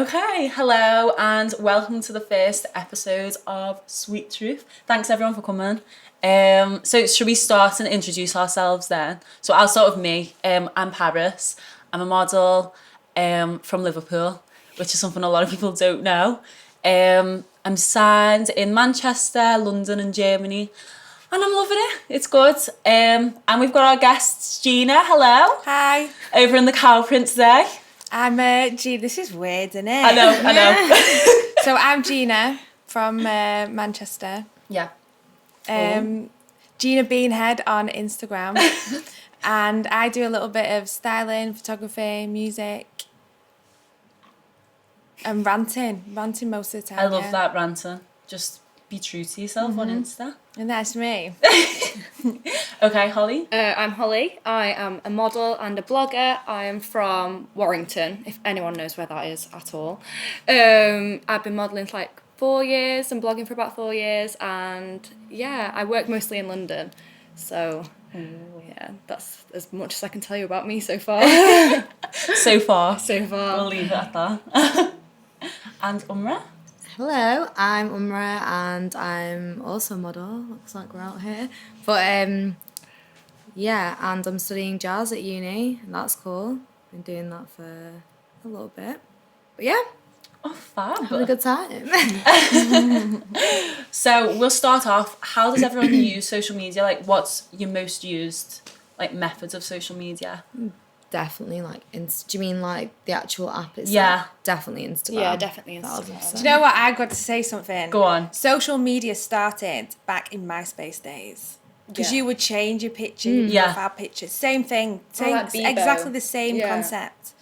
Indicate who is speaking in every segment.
Speaker 1: Okay, hello and welcome to the first episode of Sweet Truth. Thanks everyone for coming. So should we start and introduce ourselves then? So I'll start with me. I'm Paris. I'm a model from Liverpool, which is something a lot of people don't know. I'm signed in Manchester, London and Germany. And I'm loving it. It's good. And we've got our guests, Gina. Hello.
Speaker 2: Hi.
Speaker 1: Over in the cow print today.
Speaker 2: I'm Gina. This is weird, isn't it?
Speaker 1: I know.
Speaker 2: So I'm Gina from Manchester.
Speaker 1: Yeah.
Speaker 2: Gina Beanhead on Instagram. And I do a little bit of styling, photography, music, and ranting most of the time.
Speaker 1: I love that, ranting. Just be true to yourself on Insta.
Speaker 2: And that's me.
Speaker 1: Okay, Holly.
Speaker 3: I'm Holly. I am a model and a blogger. I am from Warrington, if anyone knows where that is at all. I've been modelling for like 4 years and blogging for about 4 years, and yeah, I work mostly in London. So yeah, that's as much as I can tell you about me so far.
Speaker 1: So far.
Speaker 3: We'll
Speaker 1: leave it at that. And Umra.
Speaker 4: Hello, I'm Umra and I'm also a model. Looks like we're out here. But yeah, and I'm studying jazz at uni, and that's cool. Been doing that for a little bit. But yeah,
Speaker 1: Oh, fab.
Speaker 4: having a good time.
Speaker 1: So we'll start off. How does everyone use social media? Like, what's your most used methods of social media?
Speaker 4: Definitely like do you mean like the actual app itself?
Speaker 1: Yeah.
Speaker 4: Definitely Instagram.
Speaker 3: Yeah, definitely
Speaker 4: 1000%.
Speaker 2: Do you know what? I got to say something.
Speaker 1: Go on.
Speaker 2: Social media started back in MySpace days. Because
Speaker 3: Yeah.
Speaker 2: you would change your picture, your
Speaker 1: Yeah.
Speaker 2: profile pictures. Same thing.
Speaker 3: like Bebo.
Speaker 2: Exactly the same
Speaker 3: Yeah.
Speaker 2: concept.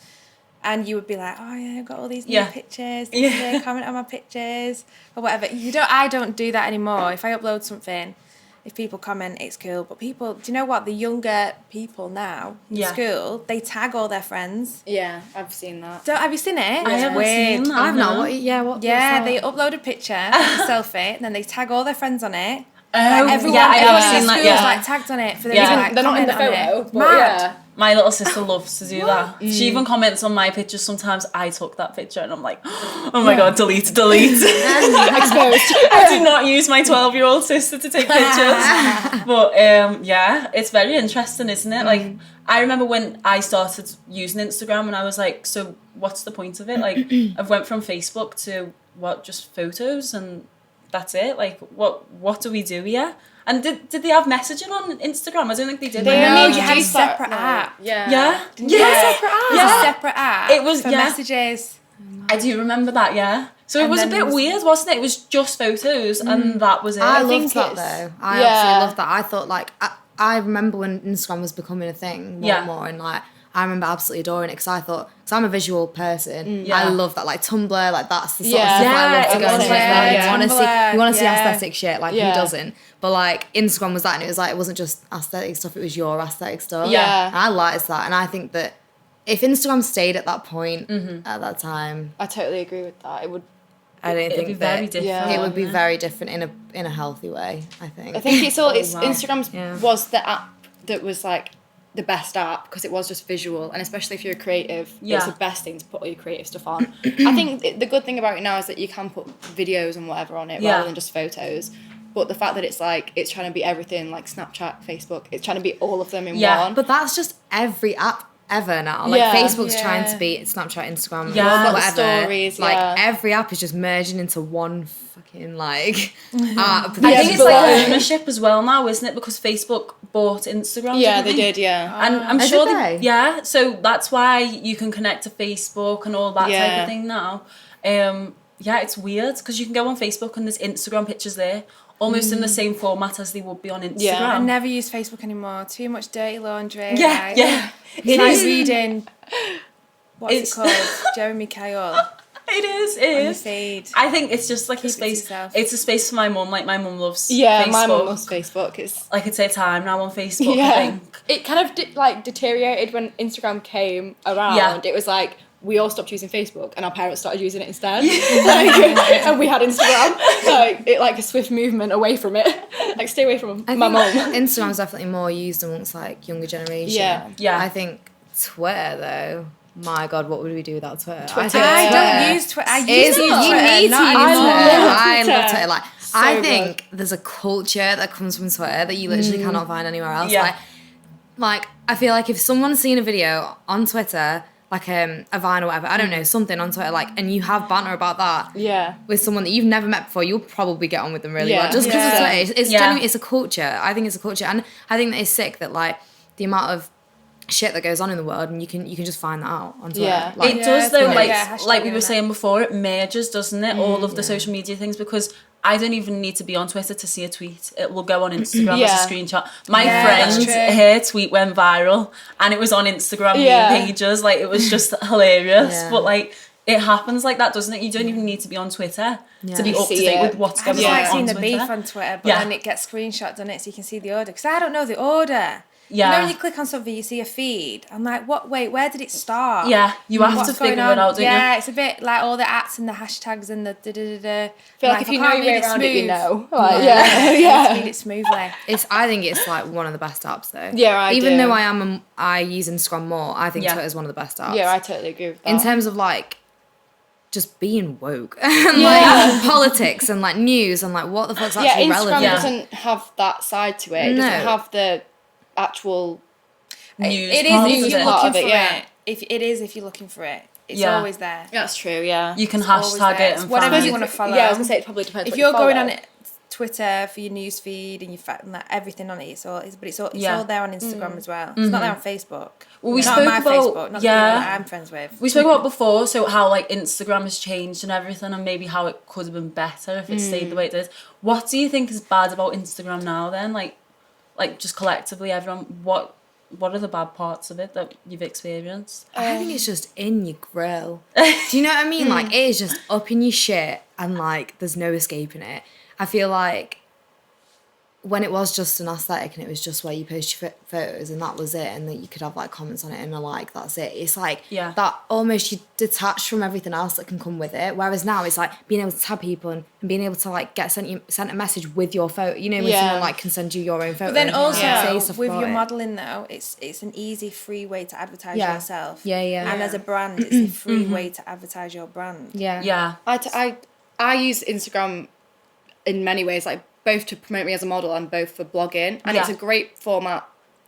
Speaker 2: And you would be like, oh yeah, I've got all these new
Speaker 1: Yeah.
Speaker 2: pictures.
Speaker 1: Yeah.
Speaker 2: Comment on my pictures or whatever. I don't do that anymore. If I upload something, if people comment, it's cool. But people, do you know what? The younger people now in
Speaker 1: Yeah.
Speaker 2: school, they tag all their friends.
Speaker 3: Yeah, I've seen that.
Speaker 2: Have you seen it?
Speaker 1: I
Speaker 2: It's
Speaker 1: haven't
Speaker 2: weird.
Speaker 1: seen that.
Speaker 4: I've not.
Speaker 1: no.
Speaker 4: What? Yeah. What?
Speaker 2: Yeah,
Speaker 4: what's
Speaker 2: they
Speaker 4: that?
Speaker 2: upload a picture, a selfie, and then they tag all their friends on it.
Speaker 1: Oh,
Speaker 2: Everyone,
Speaker 1: yeah, I
Speaker 2: everyone
Speaker 1: have
Speaker 2: in
Speaker 1: seen
Speaker 2: the
Speaker 1: that,
Speaker 2: school's
Speaker 1: yeah.
Speaker 2: like tagged on it for them
Speaker 1: Yeah.
Speaker 2: to like
Speaker 3: They're not in the
Speaker 2: comment on
Speaker 3: photo,
Speaker 2: it.
Speaker 3: but
Speaker 2: Mad.
Speaker 3: yeah.
Speaker 1: My little sister loves to do that. She even comments on my pictures sometimes. I took that picture and I'm like, oh my God, delete.
Speaker 3: Exposed.
Speaker 1: I do not use my 12-year-old sister to take pictures. But yeah, it's very interesting, isn't it? Like, I remember when I started using Instagram and I was like, so what's the point of it? Like, I've went from Facebook to just photos and that's it? Like, what do we do here? And did they have messaging on Instagram? I don't think they did.
Speaker 3: They
Speaker 1: Like,
Speaker 2: No,
Speaker 3: only
Speaker 2: you had a
Speaker 3: introduced that,
Speaker 2: separate
Speaker 3: like,
Speaker 2: app.
Speaker 3: Yeah.
Speaker 1: Yeah?
Speaker 2: You had a separate app. It was
Speaker 1: Yeah.
Speaker 2: a separate app.
Speaker 1: It was-
Speaker 2: for
Speaker 1: yeah.
Speaker 2: messages.
Speaker 1: I do remember that, yeah. So it
Speaker 2: And
Speaker 1: was a
Speaker 2: then
Speaker 1: bit
Speaker 2: there was-
Speaker 1: weird, wasn't it? It was just photos and that was it.
Speaker 4: I
Speaker 3: think
Speaker 4: loved that
Speaker 3: it's-
Speaker 4: though. I
Speaker 3: yeah.
Speaker 4: absolutely loved that. I thought like I remember when Instagram was becoming a thing more
Speaker 1: Yeah.
Speaker 4: and more, and like I remember absolutely adoring it because I thought, because I'm a visual person,
Speaker 1: Yeah.
Speaker 4: I love that, like Tumblr, like that's the sort
Speaker 3: Yeah.
Speaker 4: of stuff I love to
Speaker 1: Yeah,
Speaker 4: go on.
Speaker 1: exactly.
Speaker 4: Like,
Speaker 3: Yeah.
Speaker 4: you want to
Speaker 2: Tumblr,
Speaker 4: see
Speaker 2: yeah.
Speaker 4: aesthetic shit, like
Speaker 3: Yeah.
Speaker 4: who doesn't? But like Instagram was that, and it was like it wasn't just aesthetic stuff; it was your aesthetic stuff.
Speaker 3: Yeah.
Speaker 4: and I liked that, and I think that if Instagram stayed at that point at that time,
Speaker 3: I totally agree with that. It would.
Speaker 4: I don't
Speaker 1: It'd
Speaker 4: think
Speaker 1: be
Speaker 4: that
Speaker 1: very different.
Speaker 3: Yeah.
Speaker 4: it would be
Speaker 1: wouldn't
Speaker 4: very different in a healthy way. I think.
Speaker 3: I think it's all. It's
Speaker 1: wow.
Speaker 3: Instagram
Speaker 4: Yeah.
Speaker 3: was the app that was like the best app because it was just visual, and especially if you're a creative,
Speaker 1: Yeah.
Speaker 3: it's the best thing to put all your creative stuff on. I think the good thing about it now is that you can put videos and whatever on it
Speaker 1: Yeah.
Speaker 3: rather than just photos. But the fact that it's like it's trying to be everything, like Snapchat, Facebook, it's trying to be all of them in
Speaker 1: Yeah.
Speaker 3: one.
Speaker 4: But that's just every app ever now. Like
Speaker 3: Yeah.
Speaker 4: Facebook's
Speaker 2: Yeah.
Speaker 4: trying to beat Snapchat, Instagram,
Speaker 1: Yeah. Well,
Speaker 3: got the
Speaker 4: whatever.
Speaker 3: stories,
Speaker 4: like
Speaker 3: yeah.
Speaker 4: every app is just merging into one fucking like app.
Speaker 1: I
Speaker 3: Yeah,
Speaker 1: think it's
Speaker 3: but-
Speaker 1: like ownership as well now, isn't it? Because Facebook bought Instagram.
Speaker 3: yeah,
Speaker 1: didn't
Speaker 3: they did. Yeah.
Speaker 1: And I'm
Speaker 4: Did
Speaker 1: sure
Speaker 4: they?
Speaker 1: yeah, so that's why you can connect to Facebook and all that type
Speaker 3: Yeah.
Speaker 1: of thing now. Yeah, it's weird because you can go on Facebook and there's Instagram pictures there, almost in the same format as they would be on Instagram.
Speaker 3: Yeah.
Speaker 2: I never use Facebook anymore. Too much dirty laundry.
Speaker 1: Yeah,
Speaker 2: like,
Speaker 1: yeah.
Speaker 2: It's
Speaker 1: It
Speaker 2: like
Speaker 1: is.
Speaker 2: reading. What's
Speaker 1: It's-
Speaker 2: it called? Jeremy Kyle.
Speaker 1: It is.
Speaker 2: On your
Speaker 1: It is.
Speaker 2: feed.
Speaker 1: I think it's just like
Speaker 2: Keep
Speaker 1: a
Speaker 2: it to
Speaker 1: space.
Speaker 2: yourself.
Speaker 1: It's a space for my mum. Like my mum loves.
Speaker 3: Yeah,
Speaker 1: Facebook.
Speaker 3: my mum loves Facebook. It's
Speaker 1: Like it's her time now on Facebook. I
Speaker 3: yeah.
Speaker 1: think.
Speaker 3: It kind of like deteriorated when Instagram came around.
Speaker 1: Yeah.
Speaker 3: It was like we all stopped using Facebook and our parents started using it instead. Like, and we had Instagram. Like it like a swift movement away from it. Like stay away from
Speaker 4: I
Speaker 3: my
Speaker 4: think
Speaker 3: mum.
Speaker 4: Instagram's definitely more used amongst like younger generation.
Speaker 3: Yeah.
Speaker 1: Yeah.
Speaker 4: I think Twitter though, My God, what would we do without Twitter?
Speaker 3: Twitter.
Speaker 2: I don't use Twitter. I used to use Twitter.
Speaker 4: You need to
Speaker 2: not
Speaker 4: use
Speaker 2: anymore.
Speaker 4: Twitter.
Speaker 3: love
Speaker 4: I love
Speaker 3: Twitter.
Speaker 4: Twitter. Like,
Speaker 3: So
Speaker 4: I think there's a culture that comes from Twitter that you literally cannot find anywhere else.
Speaker 1: Yeah.
Speaker 4: Like, I feel like if someone's seen a video on Twitter, like a Vine or whatever, I don't know, something on Twitter, like, and you have banter about that
Speaker 3: Yeah.
Speaker 4: with someone that you've never met before, you'll probably get on with them really
Speaker 3: Yeah.
Speaker 4: well. Just because
Speaker 2: Yeah.
Speaker 4: of Twitter. It's
Speaker 1: Yeah.
Speaker 4: genuinely, it's a culture. I think it's a culture. And I think that it's sick that, like, the amount of shit that goes on in the world, and you can just find that out on Twitter.
Speaker 3: Yeah.
Speaker 4: Like,
Speaker 1: It does though,
Speaker 2: Yeah,
Speaker 1: like
Speaker 2: yeah,
Speaker 1: like we
Speaker 2: hashtag
Speaker 1: were saying before, it merges, doesn't it? All of the
Speaker 4: Yeah.
Speaker 1: social media things, because I don't even need to be on Twitter to see a tweet. It will go on Instagram
Speaker 3: Yeah.
Speaker 1: as a screenshot. My
Speaker 2: Yeah, that's
Speaker 1: friend,
Speaker 2: true.
Speaker 1: her tweet went viral, and it was on Instagram
Speaker 3: Yeah.
Speaker 1: meme pages. Like, it was just hilarious.
Speaker 4: Yeah.
Speaker 1: But like, it happens like that, doesn't it? You don't even need to be on Twitter to be
Speaker 4: Yeah.
Speaker 1: up to
Speaker 3: See
Speaker 1: date
Speaker 3: it.
Speaker 1: with what's
Speaker 2: I
Speaker 1: going
Speaker 2: just
Speaker 1: on
Speaker 2: like
Speaker 1: on
Speaker 2: seeing the
Speaker 1: Twitter.
Speaker 2: beef on Twitter, but
Speaker 1: Yeah.
Speaker 2: then it gets screenshots on it so you can see the order. Because I don't know the order.
Speaker 1: Yeah.
Speaker 2: You know when you click on something, you see a feed. I'm like, what? Wait, where did it start?
Speaker 1: Yeah, you have
Speaker 2: What's
Speaker 1: to figure
Speaker 2: going
Speaker 1: it
Speaker 2: on?
Speaker 1: out, don't
Speaker 2: Yeah,
Speaker 1: you?
Speaker 2: it's a bit like all the ats and the hashtags and the da-da-da-da.
Speaker 3: I feel like if you know your way around it, you
Speaker 2: smooth.
Speaker 3: know. Like, yeah.
Speaker 2: Yeah. Read it smoothly.
Speaker 4: I think it's like one of the best apps though.
Speaker 3: Yeah, I
Speaker 4: Even
Speaker 3: do.
Speaker 4: though I use Instagram more, I think
Speaker 1: Yeah.
Speaker 4: Twitter's one of the best apps.
Speaker 3: Yeah, I totally agree with that.
Speaker 4: In terms of like just being woke and like politics and like news and like what the fuck's
Speaker 3: yeah,
Speaker 4: actually
Speaker 3: Instagram
Speaker 4: relevant.
Speaker 1: Yeah.
Speaker 3: doesn't have that side to it. It
Speaker 4: No.
Speaker 3: doesn't have the actual.
Speaker 1: News
Speaker 2: It
Speaker 1: part,
Speaker 2: is if
Speaker 1: doesn't
Speaker 2: you're
Speaker 1: it?
Speaker 3: Part
Speaker 2: looking
Speaker 3: of it,
Speaker 2: for
Speaker 3: yeah.
Speaker 2: it. If it is, if you're looking for it, it's
Speaker 1: Yeah.
Speaker 2: always there.
Speaker 3: That's true. Yeah.
Speaker 1: You can
Speaker 2: always
Speaker 1: hashtag
Speaker 2: there.
Speaker 1: it
Speaker 2: It's
Speaker 1: and
Speaker 2: whatever
Speaker 1: find
Speaker 2: you want to follow.
Speaker 3: Yeah, I was gonna say it probably depends.
Speaker 2: If
Speaker 3: what
Speaker 2: you're
Speaker 3: you
Speaker 2: going
Speaker 3: follow.
Speaker 2: on it, Twitter for your news feed and your and like everything on it, it's all
Speaker 1: Yeah.
Speaker 2: there on Instagram as well. It's not there on Facebook.
Speaker 1: Well, we
Speaker 2: not
Speaker 1: spoke
Speaker 2: my
Speaker 1: about-
Speaker 2: Facebook, not the
Speaker 1: yeah.
Speaker 2: people that I'm friends with.
Speaker 1: We spoke about before, so how like Instagram has changed and everything, and maybe how it could have been better if it stayed the way it did. What do you think is bad about Instagram now? Then, like just collectively, everyone, what are the bad parts of it that you've experienced?
Speaker 4: I think it's just in your grill. Do you know what I mean? Like, it is just up in your shit and, like, there's no escaping it. I feel like when it was just an aesthetic and it was just where you post your photos and that was it, and that you could have, like, comments on it and a like, that's it. It's like
Speaker 1: Yeah.
Speaker 4: that almost you detach from everything else that can come with it. Whereas now it's like being able to tag people and being able to, like, get sent a message with your photo. You know, when
Speaker 3: Yeah.
Speaker 4: someone, like, can send you your own photo.
Speaker 2: But then
Speaker 4: and,
Speaker 2: also
Speaker 4: like, say stuff
Speaker 2: with
Speaker 4: about
Speaker 2: your
Speaker 4: it.
Speaker 2: modelling though, it's an easy free way to advertise
Speaker 4: Yeah.
Speaker 2: yourself.
Speaker 4: Yeah, yeah.
Speaker 2: And as a brand, it's a free way to advertise your brand.
Speaker 4: Yeah.
Speaker 1: Yeah,
Speaker 3: I use Instagram in many ways, like both to promote me as a model and both for blogging. And it's
Speaker 1: Yeah.
Speaker 3: a great format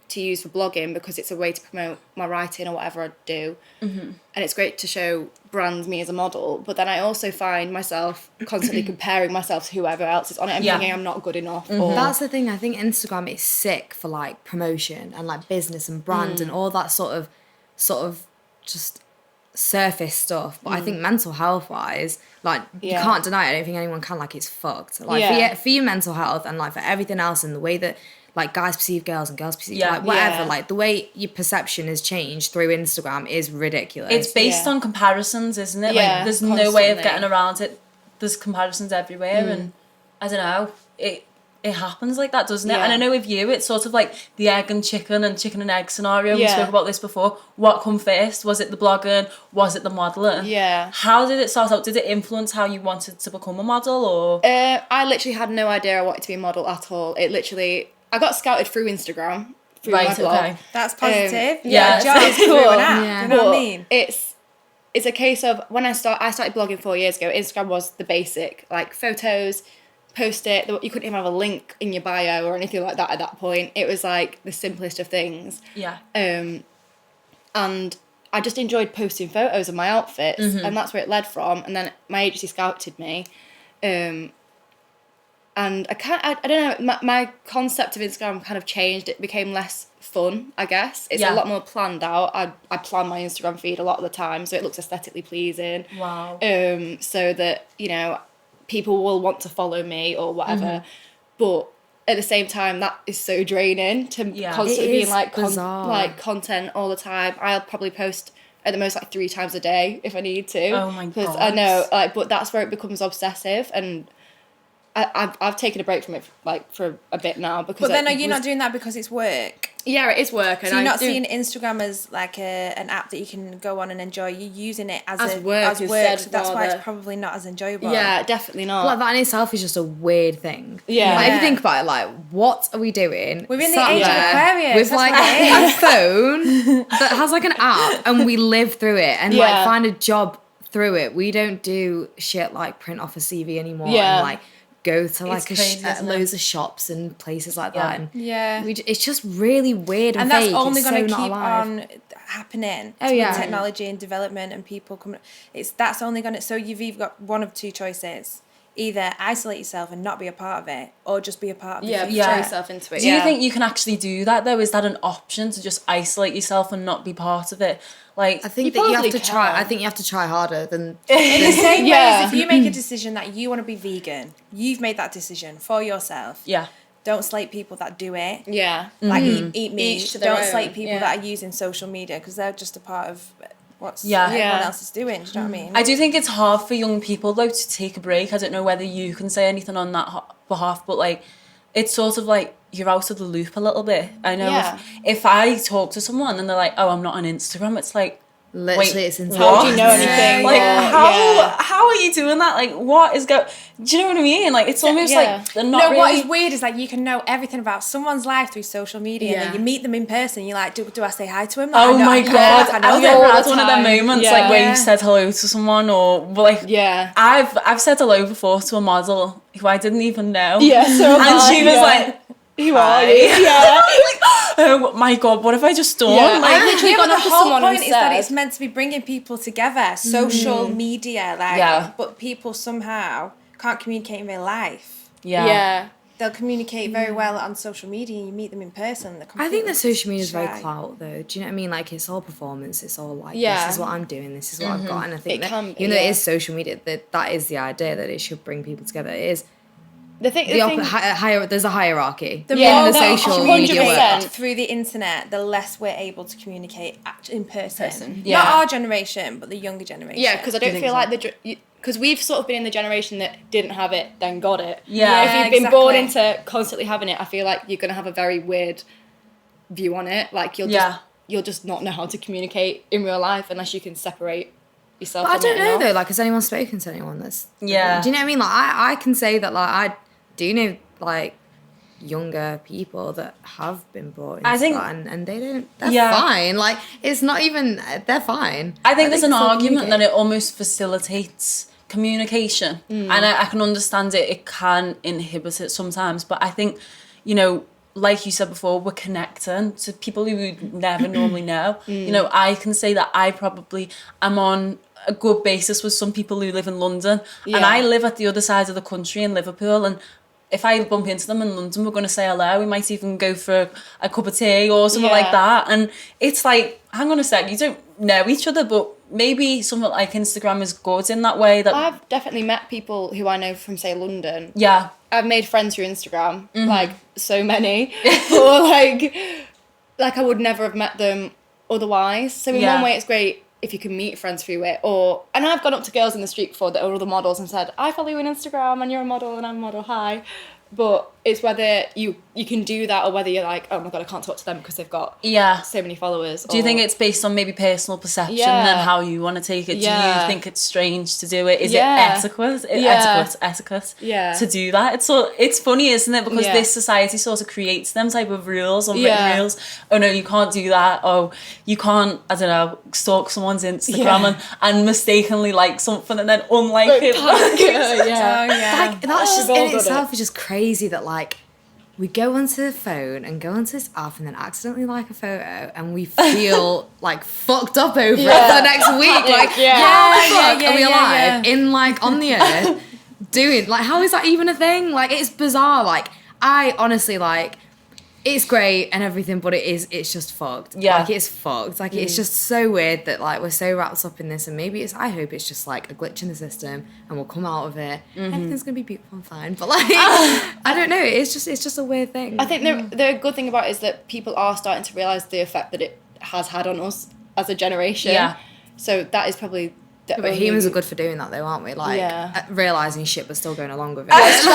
Speaker 3: to use for blogging because it's a way to promote my writing or whatever I do. And it's great to show brands me as a model. But then I also find myself constantly comparing myself to whoever else is on it and
Speaker 1: Yeah.
Speaker 3: thinking I'm not good enough. Or,
Speaker 4: That's the thing. I think Instagram is sick for like promotion and like business and brand and all that sort of just surface stuff. But I think mental health wise, like you
Speaker 3: Yeah.
Speaker 4: can't deny it. I don't think anyone can. Like it's fucked. Like
Speaker 3: Yeah.
Speaker 4: for your mental health and like for everything else and the way that like guys perceive girls and girls perceive
Speaker 1: Yeah.
Speaker 4: like whatever.
Speaker 3: Yeah.
Speaker 4: Like the way your perception has changed through Instagram is ridiculous.
Speaker 1: it's based
Speaker 3: Yeah.
Speaker 1: on comparisons, isn't it?
Speaker 3: Yeah,
Speaker 1: Like, there's no way of
Speaker 3: constantly.
Speaker 1: getting around it. There's comparisons everywhere, and I don't know. It happens like that, doesn't it?
Speaker 3: Yeah.
Speaker 1: And I know with you, it's sort of like the egg and chicken and egg scenario. We
Speaker 3: Yeah.
Speaker 1: spoke about this before. What come first? Was it the blogging? Was it the modelling?
Speaker 3: Yeah.
Speaker 1: How did it start out? Did it influence how you wanted to become a model, or?
Speaker 3: I literally had no idea I wanted to be a model at all. I got scouted through Instagram, through my
Speaker 1: Right,
Speaker 3: blog.
Speaker 1: okay.
Speaker 2: That's positive.
Speaker 1: yeah,
Speaker 2: Job
Speaker 3: it's
Speaker 2: through
Speaker 3: cool.
Speaker 2: an app.
Speaker 4: Yeah.
Speaker 2: You know what I
Speaker 3: But
Speaker 2: mean?
Speaker 3: it's a case of when I started blogging 4 years ago. Instagram was the basic, like photos, post it. You couldn't even have a link in your bio or anything like that at that point. It was like the simplest of things.
Speaker 1: Yeah.
Speaker 3: And I just enjoyed posting photos of my outfits, and that's where it led from. And then my agency scouted me, and I don't know. My concept of Instagram kind of changed. It became less fun, I guess. It's
Speaker 1: Yeah.
Speaker 3: a lot more planned out. I plan my Instagram feed a lot of the time, so it looks aesthetically pleasing.
Speaker 1: Wow.
Speaker 3: So that people will want to follow me or whatever, but at the same time that is so draining to
Speaker 1: Yeah.
Speaker 3: constantly
Speaker 4: It
Speaker 3: being
Speaker 4: is
Speaker 3: like
Speaker 4: bizarre.
Speaker 3: content all the time. I'll probably post at the most like 3 times a day if I need to.
Speaker 1: Oh my
Speaker 3: Because
Speaker 1: God.
Speaker 3: I know, like, but that's where it becomes obsessive, and I've taken a break from it like for a bit now because.
Speaker 2: But then are you not doing that because it's work?
Speaker 3: Yeah, it is work. And
Speaker 2: so you're not seeing Instagram as like an app that you can go on and enjoy. You're using it as
Speaker 3: work.
Speaker 2: So that's why it's probably not as enjoyable.
Speaker 3: Yeah, definitely not.
Speaker 4: Like that in itself is just a weird thing.
Speaker 3: Yeah.
Speaker 4: Like, if you think about it, like, what are we doing?
Speaker 2: We're in the age of Aquarius.
Speaker 4: With like a phone that has like an app, and we live through it and like find a job through it. We don't do shit like print off a CV anymore and like go to like
Speaker 1: crazy,
Speaker 4: loads of shops and places like that. And it's just really weird and
Speaker 2: that's
Speaker 4: fake.
Speaker 2: only
Speaker 4: It's
Speaker 2: going to
Speaker 4: so not
Speaker 2: keep
Speaker 4: alive.
Speaker 2: on happening.
Speaker 4: Oh, yeah.
Speaker 2: With technology and development and people coming. That's only going to. So you've either got one of two choices. Either isolate yourself and not be a part of it, or just be a part of it.
Speaker 3: Throw yourself into it.
Speaker 1: Do you think you can actually do that though? Is that an option to just isolate yourself and not be part of it? Like,
Speaker 4: I think that you have to try. I think you have to try harder than.
Speaker 2: In the same way as if you make a decision that you want to be vegan, you've made that decision for yourself.
Speaker 1: Yeah.
Speaker 2: Don't slate people that do it.
Speaker 3: Yeah.
Speaker 2: Like eat meat.
Speaker 3: Each to their
Speaker 2: Don't
Speaker 3: own.
Speaker 2: slate people that are using social media because they're just a part of what
Speaker 1: Yeah.
Speaker 2: everyone else is doing. Do you know what I mean?
Speaker 1: I do think it's hard for young people though to take a break. I don't know whether you can say anything on that behalf, but like, it's sort of like you're out of the loop a little bit. I know if I talk to someone and they're like, "Oh, I'm not on Instagram," it's like,
Speaker 4: Literally, it's insane.
Speaker 3: How do you know anything?
Speaker 1: like,
Speaker 3: Or-
Speaker 1: how are you doing that? Like, what is going? Do you know what I mean? Like, it's almost like they're not
Speaker 2: What
Speaker 1: really.
Speaker 2: is weird is like you can know everything about someone's life through social media, and then you meet them in person. You're like, do I say hi to him? Like,
Speaker 1: Oh my god!
Speaker 2: I know
Speaker 1: I've
Speaker 2: them.
Speaker 1: never
Speaker 3: all
Speaker 1: had
Speaker 3: the
Speaker 1: one of them
Speaker 3: time.
Speaker 1: moments
Speaker 3: Yeah.
Speaker 1: like where
Speaker 2: Yeah.
Speaker 1: you've said hello to someone, or but like I've said hello before to a model who I didn't even know.
Speaker 3: Yeah, so
Speaker 1: and she was like,
Speaker 3: "Who are you?" Yeah.
Speaker 1: "Oh my god, what have I just done?"
Speaker 3: Yeah.
Speaker 1: Like,
Speaker 3: I've literally gone
Speaker 2: But
Speaker 3: up
Speaker 2: the
Speaker 3: to
Speaker 2: whole
Speaker 3: someone
Speaker 2: point
Speaker 3: and
Speaker 2: is that
Speaker 3: said,
Speaker 2: it's meant to be bringing people together. Social media, like, but people somehow can't communicate in real life.
Speaker 1: yeah.
Speaker 2: They'll communicate very well on social media, and you meet them in person.
Speaker 4: I think that social media is very
Speaker 2: shy.
Speaker 4: clout, though. Do you know what I mean? Like, it's all performance. It's all like,
Speaker 3: Yeah.
Speaker 4: this is what I'm doing. This is what I've got. And I think
Speaker 3: It
Speaker 4: that,
Speaker 3: can be,
Speaker 4: even though it
Speaker 3: yeah.
Speaker 4: is social media, that is the idea that it should bring people together. It is
Speaker 3: the thing.
Speaker 4: there's a hierarchy
Speaker 2: The
Speaker 3: Yeah,
Speaker 2: more
Speaker 4: in the
Speaker 2: that
Speaker 4: social
Speaker 2: we
Speaker 4: media world.
Speaker 2: communicate through the internet, the less we're able to communicate in person.
Speaker 1: Yeah.
Speaker 2: Not our generation, but the younger generation.
Speaker 3: Yeah, because I don't
Speaker 1: think
Speaker 3: feel
Speaker 1: so?
Speaker 3: like because we've sort of been in the generation that didn't have it, then got it.
Speaker 1: Yeah.
Speaker 3: If you've been born
Speaker 2: exactly.
Speaker 3: into constantly having it, I feel like you're gonna have a very weird view on it. Like you'll just not know how to communicate in real life unless you can separate yourself.
Speaker 4: But I
Speaker 3: from it
Speaker 4: don't know,
Speaker 3: enough.
Speaker 4: though. Like, has anyone spoken to anyone that's...
Speaker 1: Yeah.
Speaker 4: Do you know what I mean? Like, I can say that, like, I do know, like, younger people that have been brought into
Speaker 1: I think-
Speaker 4: that and they don't... They're fine. Like, it's not even... They're fine.
Speaker 1: I think there's an
Speaker 4: they still
Speaker 1: argument that
Speaker 4: communicate.
Speaker 1: it almost facilitates communication, and I can understand it. It can inhibit it sometimes, but I think, you know, like you said before, we're connecting to people who we'd never normally know. You know, I can say that I probably am on a good basis with some people who live in London, and I live at the other side of the country in Liverpool, and if I bump into them in London, we're going to say hello. We might even go for a cup of tea or something like that. And it's like, hang on a sec, you don't know each other, but maybe something like Instagram is good in that way. That
Speaker 3: I've definitely met people who I know from, say, London.
Speaker 1: yeah,
Speaker 3: I've made friends through Instagram, like so many, or like I would never have met them otherwise. So in one way, it's great if you can meet friends through it. And I've gone up to girls in the street before that are other models and said, "I follow you on Instagram, and you're a model, and I'm a model. Hi." But it's whether you can do that or whether you're like, "Oh my god, I can't talk to them because they've got so many followers."
Speaker 1: Do you think it's based on maybe personal perception
Speaker 3: Yeah.
Speaker 1: and how you want to take it?
Speaker 3: Yeah.
Speaker 1: Do you think it's strange to do it? Is
Speaker 3: Yeah.
Speaker 1: it etiquette?
Speaker 3: Yeah.
Speaker 1: Etiquette
Speaker 3: Yeah.
Speaker 1: to do that? It's funny, isn't it? Because
Speaker 3: Yeah.
Speaker 1: this society sort of creates them type of rules, unwritten
Speaker 3: Yeah.
Speaker 1: rules. Oh no, you can't do that. Oh, you can't, I don't know, stalk someone's Instagram and mistakenly like something and then unlike it.
Speaker 3: yeah.
Speaker 4: Like, that's just
Speaker 3: We've all
Speaker 4: in
Speaker 3: got
Speaker 4: itself is just crazy that, like, we go onto the phone and go onto this app and then accidentally like a photo and we feel like fucked up over it for the next week. Like, how the fuck are we alive in, like, on the earth doing, like, how is that even a thing? Like, it's bizarre. Like, I honestly, like, it's great and everything, but it's just fucked.
Speaker 1: Yeah.
Speaker 4: Like, it's fucked. Like, it's just so weird that, like, we're so wrapped up in this, and maybe I hope it's just, like, a glitch in the system and we'll come out of it. Everything's going to be beautiful and fine. But, like, I don't know. It's just a weird thing.
Speaker 3: I think the good thing about it is that people are starting to realise the effect that it has had on us as a generation.
Speaker 1: Yeah.
Speaker 3: So that is probably
Speaker 4: But humans are good for doing that though, aren't we? Like, realising shit but still going along with it.
Speaker 3: That's true,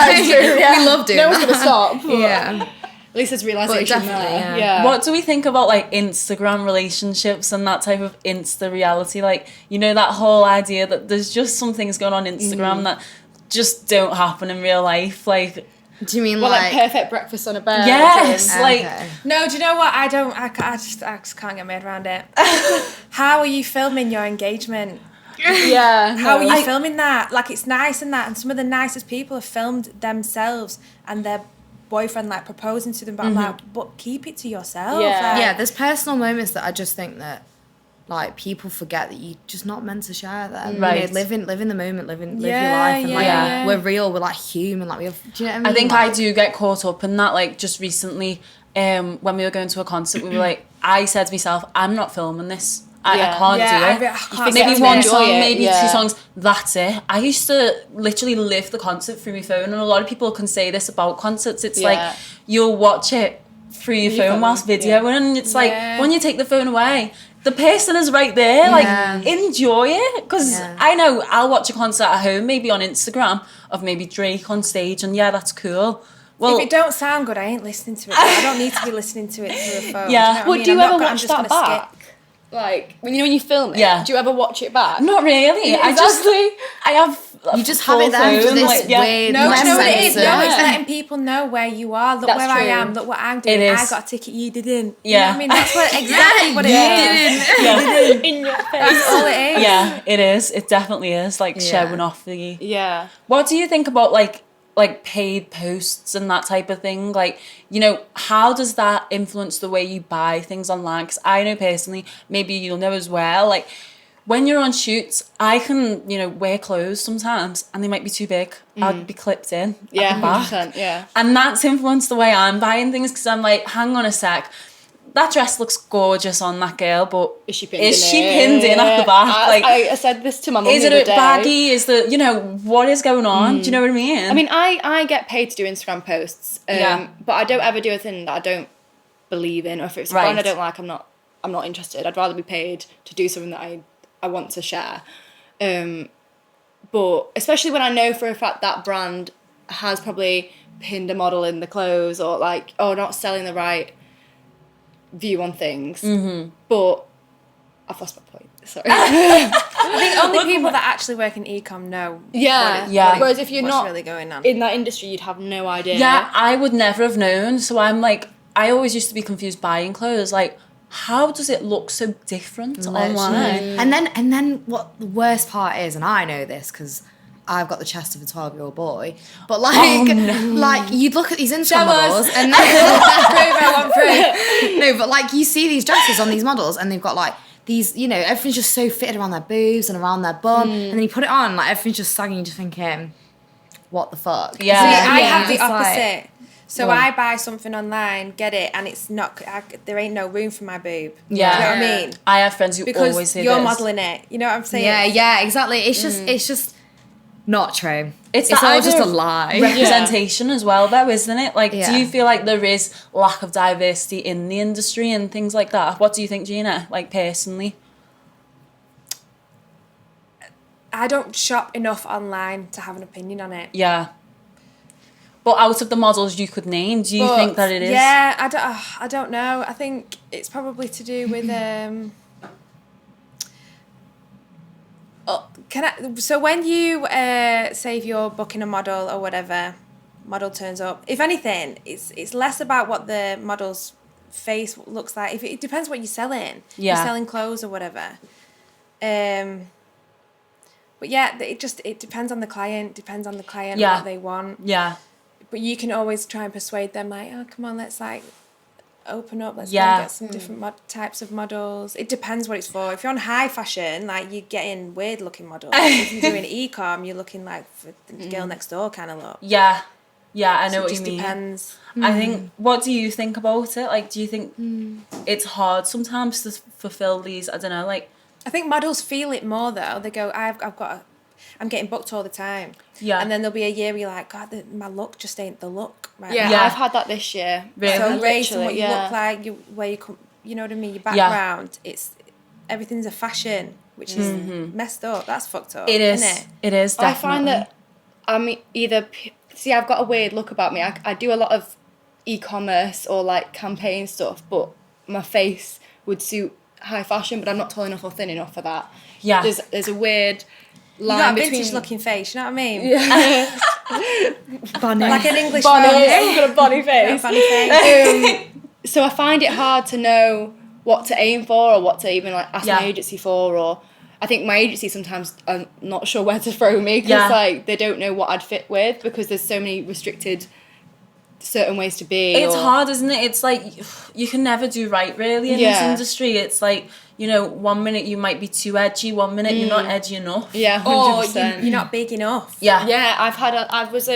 Speaker 3: yeah.
Speaker 4: We love doing
Speaker 3: no
Speaker 4: that.
Speaker 3: one's going to stop.
Speaker 4: Yeah.
Speaker 3: At least there's realisation
Speaker 4: definitely,
Speaker 3: there.
Speaker 4: yeah.
Speaker 1: What do we think about like Instagram relationships and that type of Insta reality? Like, you know, that whole idea that there's just some things going on Instagram that just don't happen in real life. Like,
Speaker 4: do you mean
Speaker 3: like perfect breakfast on a bed?
Speaker 1: yes, like
Speaker 2: No, do you know what? I just can't get my head around it. How are you filming your engagement?
Speaker 3: Yeah.
Speaker 2: How are you filming that? Like, it's nice and that, and some of the nicest people have filmed themselves and their boyfriend like proposing to them, but I'm like, but keep it to yourself.
Speaker 3: Yeah.
Speaker 2: Like,
Speaker 4: yeah, there's personal moments that I just think that like people forget that you're just not meant to share them.
Speaker 1: Right.
Speaker 4: You know, live in the moment, live your life, and
Speaker 2: Yeah.
Speaker 4: we're real, we're like human, like we have. Do you know what I mean?
Speaker 1: I think
Speaker 4: like,
Speaker 1: I do get caught up in that. Like, just recently, when we were going to a concert, we were like, I said to myself, I'm not filming this. I can't do it.
Speaker 2: I can't
Speaker 1: Maybe
Speaker 2: get
Speaker 1: one
Speaker 2: it.
Speaker 1: song, maybe
Speaker 3: Yeah.
Speaker 1: 2 songs, that's it. I used to literally live the concert through my phone, and a lot of people can say this about concerts. It's like, you'll watch it through your phone whilst videoing, and it's like, when you take the phone away, the person is right there, like, enjoy it, because I know I'll watch a concert at home, maybe on Instagram, of maybe Drake on stage, and that's cool. Well,
Speaker 2: If it don't sound good, I ain't listening to it. I don't need to be listening to it through a phone.
Speaker 1: Yeah.
Speaker 2: Do you know what I mean?
Speaker 3: Would you
Speaker 2: I'm
Speaker 3: ever
Speaker 2: not- I'm
Speaker 3: watch
Speaker 2: just
Speaker 3: that
Speaker 2: gonna
Speaker 3: back?
Speaker 2: skip.
Speaker 3: Like, when you film it,
Speaker 1: Yeah.
Speaker 3: do you ever watch it back?
Speaker 1: not really.
Speaker 3: Yeah,
Speaker 1: I have
Speaker 4: you just have it there for
Speaker 1: phone,
Speaker 4: this
Speaker 1: like,
Speaker 4: weird.
Speaker 2: No, do
Speaker 4: less
Speaker 2: you know what it is?
Speaker 4: censored-
Speaker 2: No, it's letting people know where you are. Look
Speaker 3: That's
Speaker 2: where I
Speaker 3: true.
Speaker 2: am. Look what I'm doing.
Speaker 1: It is.
Speaker 2: I got a ticket. You didn't.
Speaker 1: Yeah.
Speaker 2: You know what I mean? That's what exactly what it is.
Speaker 1: Yeah.
Speaker 3: In your face.
Speaker 2: That's all it is.
Speaker 1: Yeah, it is. It definitely is, like, showing off the...
Speaker 3: Yeah.
Speaker 1: What do you think about, like paid posts and that type of thing? Like, you know, how does that influence the way you buy things online? Because I know personally, maybe you'll know as well, like, when you're on shoots, I can, you know, wear clothes sometimes and they might be too big. I'll be clipped in at the back.
Speaker 3: 100%, yeah.
Speaker 1: And that's influenced the way I'm buying things, because I'm like, hang on a sec, that dress looks gorgeous on that girl, but
Speaker 3: Is she pinned
Speaker 1: in at the back?
Speaker 3: I said this to my mum
Speaker 1: is
Speaker 3: the
Speaker 1: it
Speaker 3: other
Speaker 1: a
Speaker 3: day.
Speaker 1: baggy? Is the, you know, what is going on? Do you know what I mean?
Speaker 3: I mean, I get paid to do Instagram posts,
Speaker 1: Yeah.
Speaker 3: but I don't ever do a thing that I don't believe in, or if it's a brand I don't like, I'm not interested. I'd rather be paid to do something that I want to share. But especially when I know for a fact that brand has probably pinned a model in the clothes, or like, not selling the right view on things. But I've lost my point. Sorry.
Speaker 2: I think only people that actually work in e-com know.
Speaker 3: Yeah.
Speaker 1: Yeah.
Speaker 3: Whereas if you're
Speaker 2: What's
Speaker 3: not
Speaker 2: really going on?
Speaker 3: in that industry, you'd have no idea.
Speaker 1: yeah, I would never have known. So I'm like, I always used to be confused buying clothes. Like, how does it look so different online?
Speaker 4: And then what the worst part is, and I know this because I've got the chest of a 12-year-old boy, but like, like you'd look at these Instagram models and no, but like you see these dresses on these models and they've got like these, you know, everything's just so fitted around their boobs and around their bum, and then you put it on, like everything's just sagging, you're just thinking, what the fuck?
Speaker 1: Yeah.
Speaker 2: See, I
Speaker 1: Yeah.
Speaker 2: have the
Speaker 4: It's like-
Speaker 2: opposite. So I buy something online, get it, and it's not. there ain't no room for my boob.
Speaker 1: Yeah.
Speaker 2: Do you know what I mean?
Speaker 1: I have friends who always
Speaker 2: Because
Speaker 1: say
Speaker 2: you're
Speaker 1: this.
Speaker 2: modelling it. You know what I'm saying?
Speaker 4: Yeah, exactly. It's just not true.
Speaker 1: It's
Speaker 4: all
Speaker 1: that
Speaker 4: just a
Speaker 1: idea of
Speaker 4: lie.
Speaker 1: representation as well, though, isn't it? Like,
Speaker 4: Yeah.
Speaker 1: do you feel like there is lack of diversity in the industry and things like that? What do you think, Gina? Like, personally?
Speaker 2: I don't shop enough online to have an opinion on it.
Speaker 1: Yeah. But out of the models you could name, do you think that it is?
Speaker 2: Yeah, I don't know. I think it's probably to do with so when you say if you're booking a model or whatever, model turns up. If anything, it's less about what the model's face looks like. If it depends what you're selling.
Speaker 1: Yeah.
Speaker 2: You're selling clothes or whatever. But yeah, it depends on the client. Depends on the client
Speaker 1: Yeah.
Speaker 2: what they want.
Speaker 1: Yeah.
Speaker 2: But you can always try and persuade them, like, oh, come on, let's like open up, let's go
Speaker 1: Yeah.
Speaker 2: and get some different types of models. It depends what it's for. If you're on high fashion, like, you're getting weird looking models. If you're doing e-com, you're looking like for the girl next door kind of look.
Speaker 1: Yeah. Yeah, I know
Speaker 2: So
Speaker 1: what
Speaker 2: it
Speaker 1: you
Speaker 2: just
Speaker 1: mean.
Speaker 2: depends.
Speaker 1: I think, what do you think about it? Like, do you think it's hard sometimes to fulfill these, I don't know, like...
Speaker 2: I think models feel it more though. They go, I'm getting booked all the time.
Speaker 1: Yeah.
Speaker 2: And then there'll be a year where you're like, God, my look just ain't the look right
Speaker 3: Yeah,
Speaker 2: now.
Speaker 1: Yeah.
Speaker 3: I've had that this year.
Speaker 1: Really?
Speaker 2: So race and
Speaker 3: Literally,
Speaker 2: what you look like, where you come, you know what I mean, your background, it's everything's a fashion, which is messed up. That's fucked up.
Speaker 1: It is.
Speaker 2: Isn't it?
Speaker 1: It is, definitely.
Speaker 3: I find that I'm either... See, I've got a weird look about me. I do a lot of e-commerce or, like, campaign stuff, but my face would suit high fashion, but I'm not tall enough or thin enough for that.
Speaker 1: Yeah.
Speaker 3: There's a weird
Speaker 2: You
Speaker 3: line
Speaker 2: got a
Speaker 3: between...
Speaker 2: vintage-looking face, you know what I mean?
Speaker 3: Yeah.
Speaker 4: Bunny.
Speaker 2: Like an English
Speaker 3: Bonnie.
Speaker 2: family.
Speaker 3: I've got a Bonnie face.
Speaker 2: Funny face.
Speaker 3: So I find it hard to know what to aim for or what to even like ask my agency for, or I think my agency sometimes are not sure where to throw me because like they don't know what I'd fit with because there's so many restricted certain ways to be.
Speaker 1: It's hard, isn't it? It's like you can never do right really in this industry. It's like, you know, 1 minute you might be too edgy, 1 minute you're not edgy enough.
Speaker 3: Yeah, 100%.
Speaker 2: Or you're not big enough.
Speaker 1: Yeah.
Speaker 3: Yeah, I was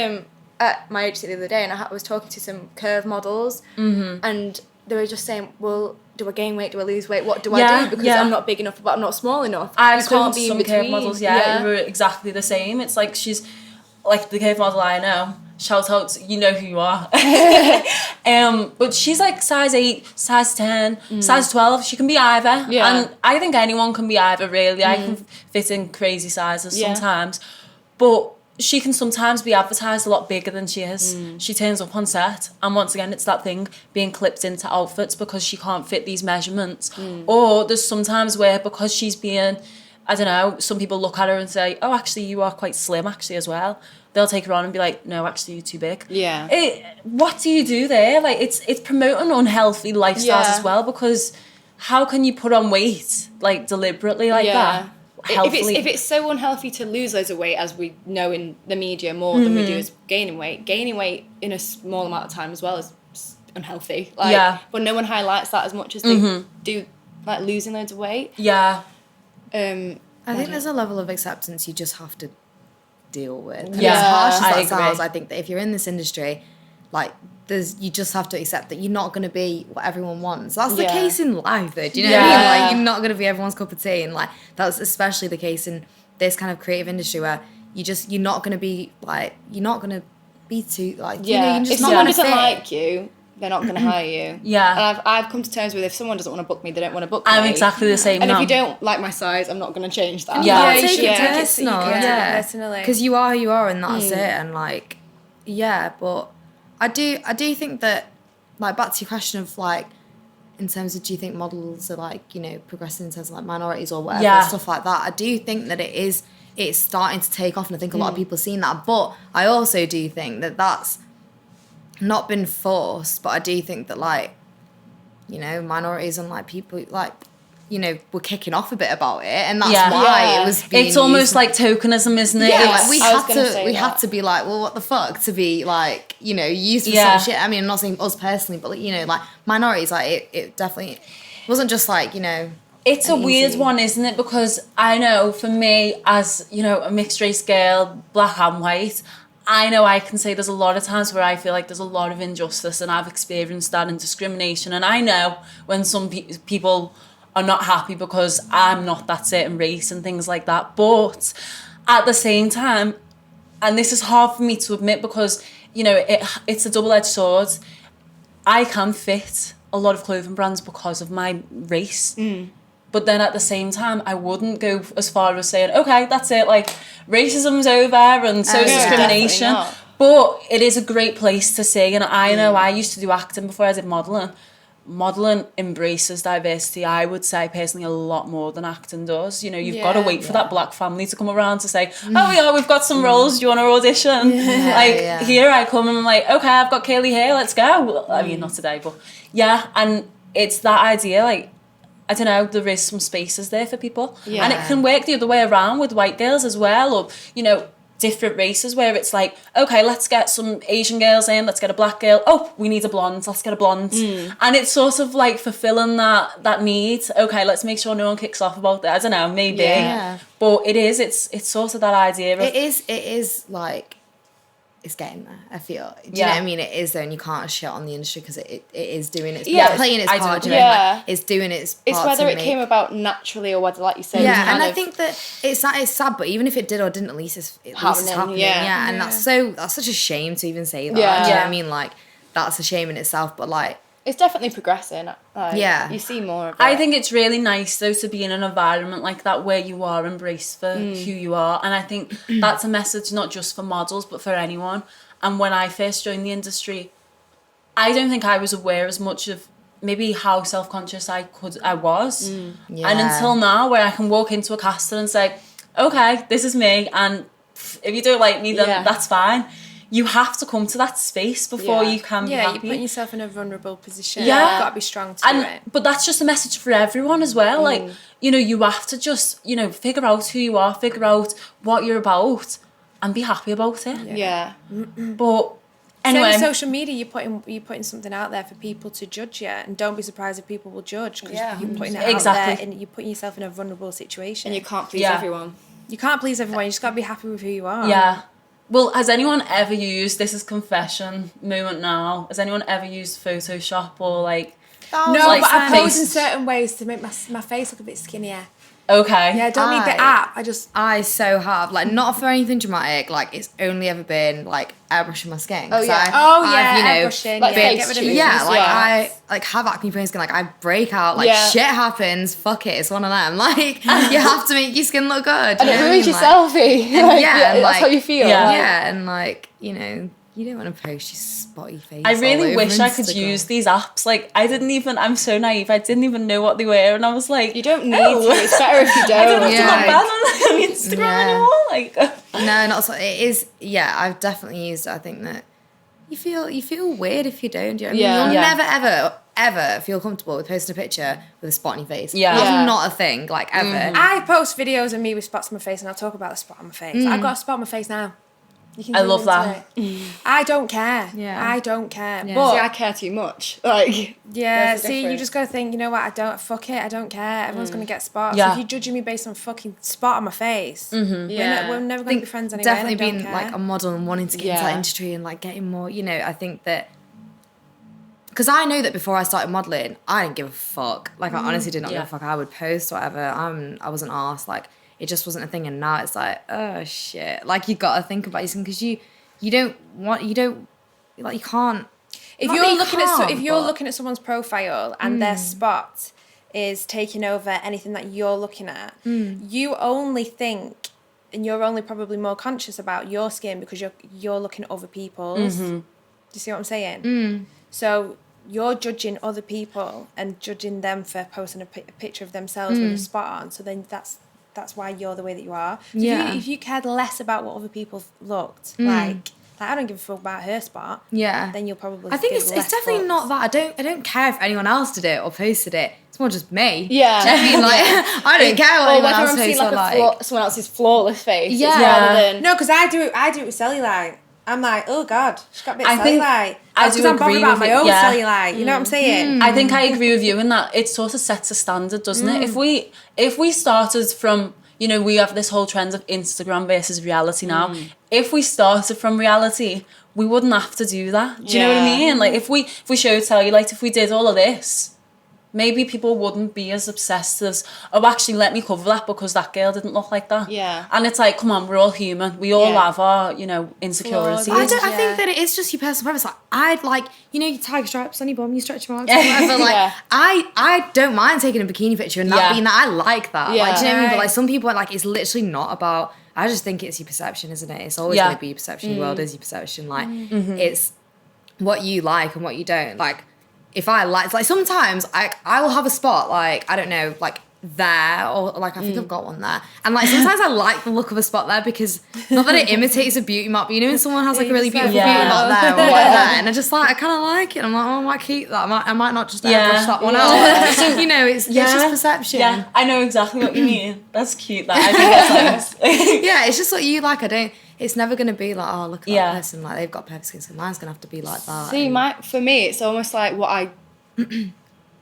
Speaker 3: at my agency the other day and I was talking to some curve models and they were just saying, well, do I gain weight, do I lose weight, what do I do, because I'm not big enough but I'm not small enough.
Speaker 1: I've
Speaker 3: You
Speaker 1: spoken
Speaker 3: can't
Speaker 1: to
Speaker 3: be
Speaker 1: some
Speaker 3: in
Speaker 1: curve
Speaker 3: between.
Speaker 1: models, who are exactly the same. It's like she's like the curve model I know, shout out, you know who you are. But she's like size 8, size 10, size 12. She can be either.
Speaker 3: Yeah.
Speaker 1: And I think anyone can be either, really. I can fit in crazy sizes sometimes. But she can sometimes be advertised a lot bigger than she is. She turns up on set, and once again, it's that thing being clipped into outfits because she can't fit these measurements. Or there's sometimes where because she's being, I don't know, some people look at her and say, oh, actually, you are quite slim, actually, as well. They'll take her on and be like, no, actually, you're too big.
Speaker 3: Yeah.
Speaker 1: What do you do there? Like, it's promoting unhealthy lifestyles as well, because how can you put on weight, like, deliberately like that? Healthily.
Speaker 3: If it's so unhealthy to lose loads of weight, as we know in the media more than we do as gaining weight in a small amount of time as well is unhealthy. Like, but no one highlights that as much as they do, like, losing loads of weight.
Speaker 1: Yeah.
Speaker 4: I think there's a level of acceptance you just have to deal with. And
Speaker 1: Yeah,
Speaker 4: as harsh as
Speaker 1: I
Speaker 4: that
Speaker 1: agree.
Speaker 4: sounds, I think that if you're in this industry, like, you just have to accept that you're not going to be what everyone wants. That's the case in life, though. Do you know what I mean? Like, you're not going to be everyone's cup of tea, and like that's especially the case in this kind of creative industry where you're not going to be like, you're not going to be too like, you know, you're just
Speaker 3: if
Speaker 4: not
Speaker 3: someone
Speaker 4: going to
Speaker 3: doesn't
Speaker 4: fit.
Speaker 3: like you, they're not going to hire you.
Speaker 1: Yeah.
Speaker 3: And I've come to terms with if someone doesn't want to book me, they don't want to book me.
Speaker 1: I'm exactly the same
Speaker 3: And
Speaker 1: now.
Speaker 3: if you don't like my size, I'm not going to change that.
Speaker 1: Yeah.
Speaker 4: You can't take it
Speaker 2: Yeah.
Speaker 4: personal,
Speaker 2: You can't take it
Speaker 4: yeah,
Speaker 2: personally.
Speaker 4: because you are who you are, and that's it. And like, yeah, but I do think that, like, back to your question of like, in terms of, do you think models are like, you know, progressing in terms of like minorities or whatever, stuff like that? I do think that it's starting to take off, and I think a lot of people are seeing that. But I also do think that that's not been forced, but I do think that, like, you know, minorities and like people like, you know, were kicking off a bit about it, and that's why it was being
Speaker 1: It's almost
Speaker 4: used.
Speaker 1: like tokenism, isn't it?
Speaker 4: Yeah,
Speaker 1: It's-
Speaker 4: like we
Speaker 3: I was
Speaker 4: had
Speaker 3: gonna
Speaker 4: to
Speaker 3: say
Speaker 4: we
Speaker 3: that.
Speaker 4: had to be like, well, what the fuck, to be like, you know, used for
Speaker 1: Yeah.
Speaker 4: some shit. I mean, I'm not saying us personally, but like, you know, like minorities, like it definitely wasn't just like, you know.
Speaker 1: It's a
Speaker 4: an
Speaker 1: weird
Speaker 4: easy-
Speaker 1: one, isn't it? Because I know for me, as, you know, a mixed race girl, black and white, I know I can say there's a lot of times where I feel like there's a lot of injustice, and I've experienced that and discrimination. And I know when some people are not happy because I'm not that certain race and things like that. But at the same time, and this is hard for me to admit because, you know, it's a double-edged sword. I can fit a lot of clothing brands because of my race. But then at the same time, I wouldn't go as far as saying, okay, that's it, like, racism's over and so is
Speaker 3: No,
Speaker 1: discrimination.
Speaker 3: definitely not.
Speaker 1: But it is a great place to see. And I know I used to do acting before I did modelling. Modelling embraces diversity, I would say, personally, a lot more than acting does. You know, you've got to wait for that black family to come around to say, oh, yeah, we've got some roles, do you want to audition? Here I come and I'm like, okay, I've got curly hair, let's go. I mean, not today, but yeah. And it's that idea, like, I don't know, there is some spaces there for people.
Speaker 3: Yeah.
Speaker 1: And it can work the other way around with white girls as well, or, you know, different races where it's like, okay, let's get some Asian girls in, let's get a black girl. Oh, we need a blonde, let's get a blonde. And it's sort of like fulfilling that need. Okay, let's make sure no one kicks off about that. I don't know, maybe.
Speaker 4: Yeah.
Speaker 1: But it's sort of that idea of...
Speaker 4: It is like, it's getting there, I feel. Do you know what I mean? It is there, and you can't shit on the industry because it is doing its part, playing its
Speaker 1: I do
Speaker 4: part.
Speaker 1: agree.
Speaker 4: Do you know what I mean?
Speaker 3: Yeah.
Speaker 4: Like, it's doing its part.
Speaker 3: It's whether
Speaker 4: to
Speaker 3: it
Speaker 4: make-
Speaker 3: came about naturally or whether, like you say,
Speaker 4: Yeah, and I
Speaker 3: kind of-
Speaker 4: think that it's sad, but even if it did or didn't, at least it's
Speaker 3: Happening,
Speaker 4: happening.
Speaker 3: yeah.
Speaker 4: Yeah, and that's such a shame to even say that.
Speaker 3: Yeah.
Speaker 4: Do you know what
Speaker 1: Yeah.
Speaker 4: I mean? Like, that's a shame in itself, but like,
Speaker 3: It's definitely progressing. Like,
Speaker 4: Yeah.
Speaker 3: you see more of it.
Speaker 1: I think it's really nice though to be in an environment like that where you are embraced for who you are, and I think that's a message not just for models but for anyone. And when I first joined the industry, I don't think I was aware as much of maybe how self-conscious I was.
Speaker 4: Yeah.
Speaker 1: And until now, where I can walk into a casting and say, okay, this is me, and if you don't like me, then that's fine. You have to come to that space before you can be happy.
Speaker 2: You're putting yourself in a vulnerable position.
Speaker 1: Yeah.
Speaker 2: You've got to be strong to do it.
Speaker 1: But that's just a message for everyone as well. Like, you know, you have to just, you know, figure out who you are, figure out what you're about, and be happy about it.
Speaker 3: Yeah.
Speaker 1: But
Speaker 2: Same
Speaker 1: anyway,
Speaker 2: with social media, you're putting something out there for people to judge you, and don't be surprised if people will judge, because you're putting it out there and you're putting yourself in a vulnerable situation.
Speaker 3: And you can't please everyone.
Speaker 2: You can't please everyone. You just got to be happy with who you are.
Speaker 1: yeah. Well, has anyone ever used, this is confession moment now, has anyone ever used Photoshop or like...
Speaker 2: No,
Speaker 1: like
Speaker 2: but I pose in
Speaker 1: face-
Speaker 2: certain ways to make my face look a bit skinnier.
Speaker 1: Okay.
Speaker 2: Yeah, I don't need the app.
Speaker 4: I so have, like, not for anything dramatic, like, it's only ever been, like, airbrushing my skin.
Speaker 3: Oh, yeah.
Speaker 2: Airbrushing.
Speaker 3: like
Speaker 2: Yeah,
Speaker 3: face
Speaker 2: get rid of
Speaker 3: cheese.
Speaker 2: it.
Speaker 4: Yeah, like,
Speaker 3: Yeah.
Speaker 4: I, like, have acne prone skin, like, I break out, like,
Speaker 3: Yeah.
Speaker 4: shit happens, fuck it, it's one of them. Like, you have to make your skin look good.
Speaker 3: And
Speaker 4: you
Speaker 3: it
Speaker 4: know what I
Speaker 3: ruins
Speaker 4: mean?
Speaker 3: your
Speaker 4: Like,
Speaker 3: selfie.
Speaker 4: and
Speaker 3: Like,
Speaker 4: yeah, and,
Speaker 3: that's
Speaker 4: like-
Speaker 3: how you feel.
Speaker 1: Yeah.
Speaker 3: Like,
Speaker 4: yeah, and, like, you know, you don't want to post your spotty face.
Speaker 1: I
Speaker 4: all
Speaker 1: really
Speaker 4: over
Speaker 1: wish I could
Speaker 4: Instagram.
Speaker 1: use these apps. Like, I'm so naive, I didn't even know what they were, and I was like...
Speaker 3: You don't need
Speaker 1: oh.
Speaker 3: to. It's better if you
Speaker 1: I don't
Speaker 3: don't.
Speaker 1: have to
Speaker 4: Yeah.
Speaker 1: log on Instagram
Speaker 4: Yeah.
Speaker 1: anymore. Like,
Speaker 4: No, not so. It is. Yeah, I've definitely used it. I think that you feel weird if you don't. Do you know what I mean?
Speaker 3: Yeah.
Speaker 4: You'll
Speaker 1: Yeah.
Speaker 4: never ever feel comfortable with posting a picture with a spot on your face.
Speaker 1: Yeah.
Speaker 4: That's
Speaker 3: Yeah.
Speaker 4: not a thing. Like ever.
Speaker 2: I post videos of me with spots on my face, and I'll talk about the spot on my face. I've got a spot on my face now. You can
Speaker 1: I
Speaker 2: zoom
Speaker 1: love
Speaker 2: into
Speaker 1: that.
Speaker 2: it. I don't care.
Speaker 4: Yeah.
Speaker 2: I don't care.
Speaker 4: Yeah.
Speaker 2: But
Speaker 3: See, I care too much. Like,
Speaker 2: yeah,
Speaker 3: there's a
Speaker 2: see, you
Speaker 3: difference.
Speaker 2: just gotta think, you know what, fuck it, I don't care. Everyone's gonna get spots.
Speaker 1: Yeah.
Speaker 2: If you're judging me based on fucking spot on my face,
Speaker 3: yeah.
Speaker 2: we're never gonna be friends anyway.
Speaker 4: Definitely
Speaker 2: and I don't
Speaker 4: being
Speaker 2: care.
Speaker 4: like a model and wanting to get into
Speaker 3: Yeah.
Speaker 4: that industry and like getting more. You know, I think that. Because I know that before I started modelling, I didn't give a fuck. Like, I honestly did not give
Speaker 1: Yeah.
Speaker 4: a fuck. I would post whatever. I wasn't arsed. Like, it just wasn't a thing. And now it's like, oh, shit. Like, you got to think about your skin because you can't.
Speaker 2: If
Speaker 4: not
Speaker 2: you're
Speaker 4: that you
Speaker 2: looking
Speaker 4: can't,
Speaker 2: if you're
Speaker 4: but-
Speaker 2: looking at someone's profile and their spot is taking over anything that you're looking at, you only think, and you're only probably more conscious about your skin because you're looking at other people's. Do you see what I'm saying? So you're judging other people and judging them for posting a picture of themselves with a spot on. So then that's why you're the way that you are. So
Speaker 4: Yeah.
Speaker 2: if you cared less about what other people looked like I don't give a fuck about her spot.
Speaker 4: Yeah.
Speaker 2: Then you'll probably.
Speaker 4: I think
Speaker 2: give
Speaker 4: it's
Speaker 2: less
Speaker 4: definitely
Speaker 2: fucks.
Speaker 4: not that. I don't care if anyone else did it or posted it. It's more just me.
Speaker 3: Yeah.
Speaker 4: Do you know what I mean? Like, I don't care what
Speaker 3: Or
Speaker 4: anyone
Speaker 3: like
Speaker 4: else
Speaker 3: I'm seeing
Speaker 4: posts
Speaker 3: like
Speaker 4: or like.
Speaker 3: someone else's flawless face.
Speaker 4: Yeah.
Speaker 3: Rather than,
Speaker 2: No, because I do it with cellulite. I'm like, oh God, she's got a bit of
Speaker 1: I think
Speaker 2: cellulite.
Speaker 1: I
Speaker 2: That's
Speaker 1: do
Speaker 2: 'cause I'm
Speaker 1: agree
Speaker 2: bothered about
Speaker 1: with
Speaker 2: my
Speaker 1: you,
Speaker 2: own
Speaker 1: yeah.
Speaker 2: cellulite. You know what I'm saying?
Speaker 1: I think I agree with you in that it sort of sets a standard, doesn't it? If we started from, you know, we have this whole trend of Instagram versus reality now. If we started from reality, we wouldn't have to do that. Do you know what I
Speaker 3: Yeah.
Speaker 1: mean? Like if we showed cellulite, if we did all of this, maybe people wouldn't be as obsessed as, oh, actually, let me cover that because that girl didn't look like that.
Speaker 3: Yeah.
Speaker 1: And it's like, come on, we're all human. We all
Speaker 3: Yeah.
Speaker 1: have our, you know, insecurities.
Speaker 2: Flaws.
Speaker 4: I
Speaker 2: Yeah.
Speaker 4: think that it is just your personal preference. Like, I'd like, you know, your tiger stripes on your bum, you stretch marks, or whatever. Like,
Speaker 3: Yeah.
Speaker 4: I don't mind taking a bikini picture and that
Speaker 1: Yeah.
Speaker 4: being that. I like that.
Speaker 3: Yeah.
Speaker 4: Like, do you know what I mean? But
Speaker 2: Right.
Speaker 4: like, some people are like, it's literally not about. I just think it's your perception, isn't it? It's always
Speaker 1: Yeah.
Speaker 4: going to be your perception. Your world is your perception. Like, it's what you like and what you don't. Like, if I like, sometimes I will have a spot, like, I don't know, like there, or like I think I've got one there. And like sometimes I like the look of a spot there because not that it imitates a beauty mark, but you know when someone has like a really beautiful
Speaker 1: Yeah.
Speaker 4: beauty mark there or whatever, and I just like, I kind of like it. I'm like, oh, I might keep that. I might not just
Speaker 1: Yeah.
Speaker 4: airbrush that one out. You know, it's just perception.
Speaker 1: Yeah, I know exactly what you mean. That's cute. That I think that's nice.
Speaker 4: Yeah, it's just what you like. It's never going to be like, oh, look at
Speaker 1: Yeah.
Speaker 4: that person. Like, they've got perfect skin, so mine's going to have to be like that.
Speaker 3: see,
Speaker 4: And-
Speaker 3: for me, it's almost like what I,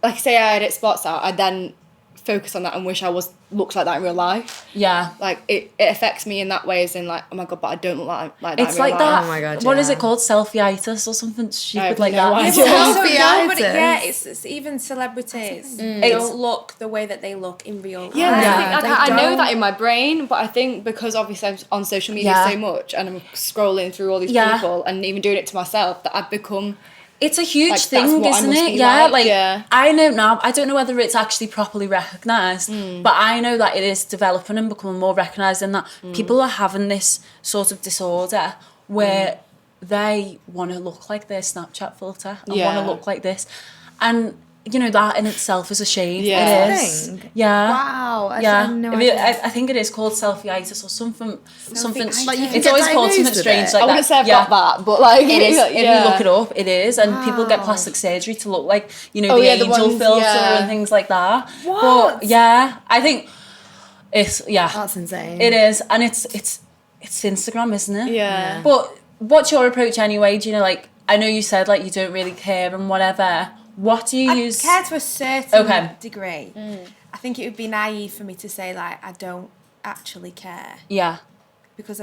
Speaker 3: like say I edit spots out, I then focus on that and wish I looked like that in real life.
Speaker 1: Yeah.
Speaker 3: Like it affects me in that way, as in like, oh my God, but I don't look like that
Speaker 1: It's
Speaker 3: in real
Speaker 1: like
Speaker 3: life.
Speaker 1: that.
Speaker 4: Oh my God,
Speaker 1: What is
Speaker 4: yeah.
Speaker 1: it called? Selfie-itis or something stupid
Speaker 3: have
Speaker 1: like
Speaker 3: no
Speaker 1: that.
Speaker 3: idea.
Speaker 2: Yeah, but also,
Speaker 4: Selfie-itis.
Speaker 2: nobody, yeah, it's even celebrities don't look the way that they look in real life.
Speaker 3: Yeah,
Speaker 1: Yeah,
Speaker 3: I know
Speaker 2: don't.
Speaker 3: that in my brain, but I think because obviously I'm on social media
Speaker 1: Yeah.
Speaker 3: so much and I'm scrolling through all these
Speaker 1: Yeah.
Speaker 3: people and even doing it to myself, that I've become
Speaker 1: It's a huge
Speaker 3: Like, that's
Speaker 1: thing,
Speaker 3: what I
Speaker 1: isn't
Speaker 3: must
Speaker 1: it?
Speaker 3: be
Speaker 1: Yeah,
Speaker 3: like,
Speaker 1: like
Speaker 3: yeah.
Speaker 1: I know now. I don't know whether it's actually properly recognised, but I know that it is developing and becoming more recognised, and that people are having this sort of disorder where they want to look like their Snapchat filter and want to
Speaker 3: Yeah.
Speaker 1: look like this, and you know that in itself is a shame.
Speaker 3: Yeah.
Speaker 1: It
Speaker 4: That's a
Speaker 1: is.
Speaker 4: thing?
Speaker 1: Yeah.
Speaker 4: Wow. I
Speaker 1: Yeah,
Speaker 4: had no
Speaker 1: I, mean,
Speaker 4: idea.
Speaker 1: I think it is called selfie-itis or something.
Speaker 2: Selfie-itis.
Speaker 4: Like, you can
Speaker 1: It's
Speaker 4: get
Speaker 1: always called something
Speaker 4: diagnosed with
Speaker 1: strange
Speaker 4: it?
Speaker 1: like
Speaker 3: I
Speaker 1: that.
Speaker 3: wouldn't say I've
Speaker 1: Yeah.
Speaker 3: got that, but like
Speaker 1: It is. If
Speaker 3: yeah.
Speaker 1: you look it up, it is, and people get
Speaker 4: Wow.
Speaker 1: plastic surgery to look like the
Speaker 3: the
Speaker 1: angel
Speaker 3: ones,
Speaker 1: filter
Speaker 3: yeah.
Speaker 1: and things like that.
Speaker 2: What?
Speaker 1: But yeah, I think it's
Speaker 4: That's insane.
Speaker 1: it is, and it's Instagram, isn't it?
Speaker 3: Yeah.
Speaker 1: But what's your approach anyway? Do you know, like, I know you said like you don't really care and whatever. What do you
Speaker 2: I
Speaker 1: use?
Speaker 2: care to a certain
Speaker 1: Okay.
Speaker 2: degree. I think it would be naive for me to say like I don't actually care
Speaker 1: Yeah.
Speaker 2: because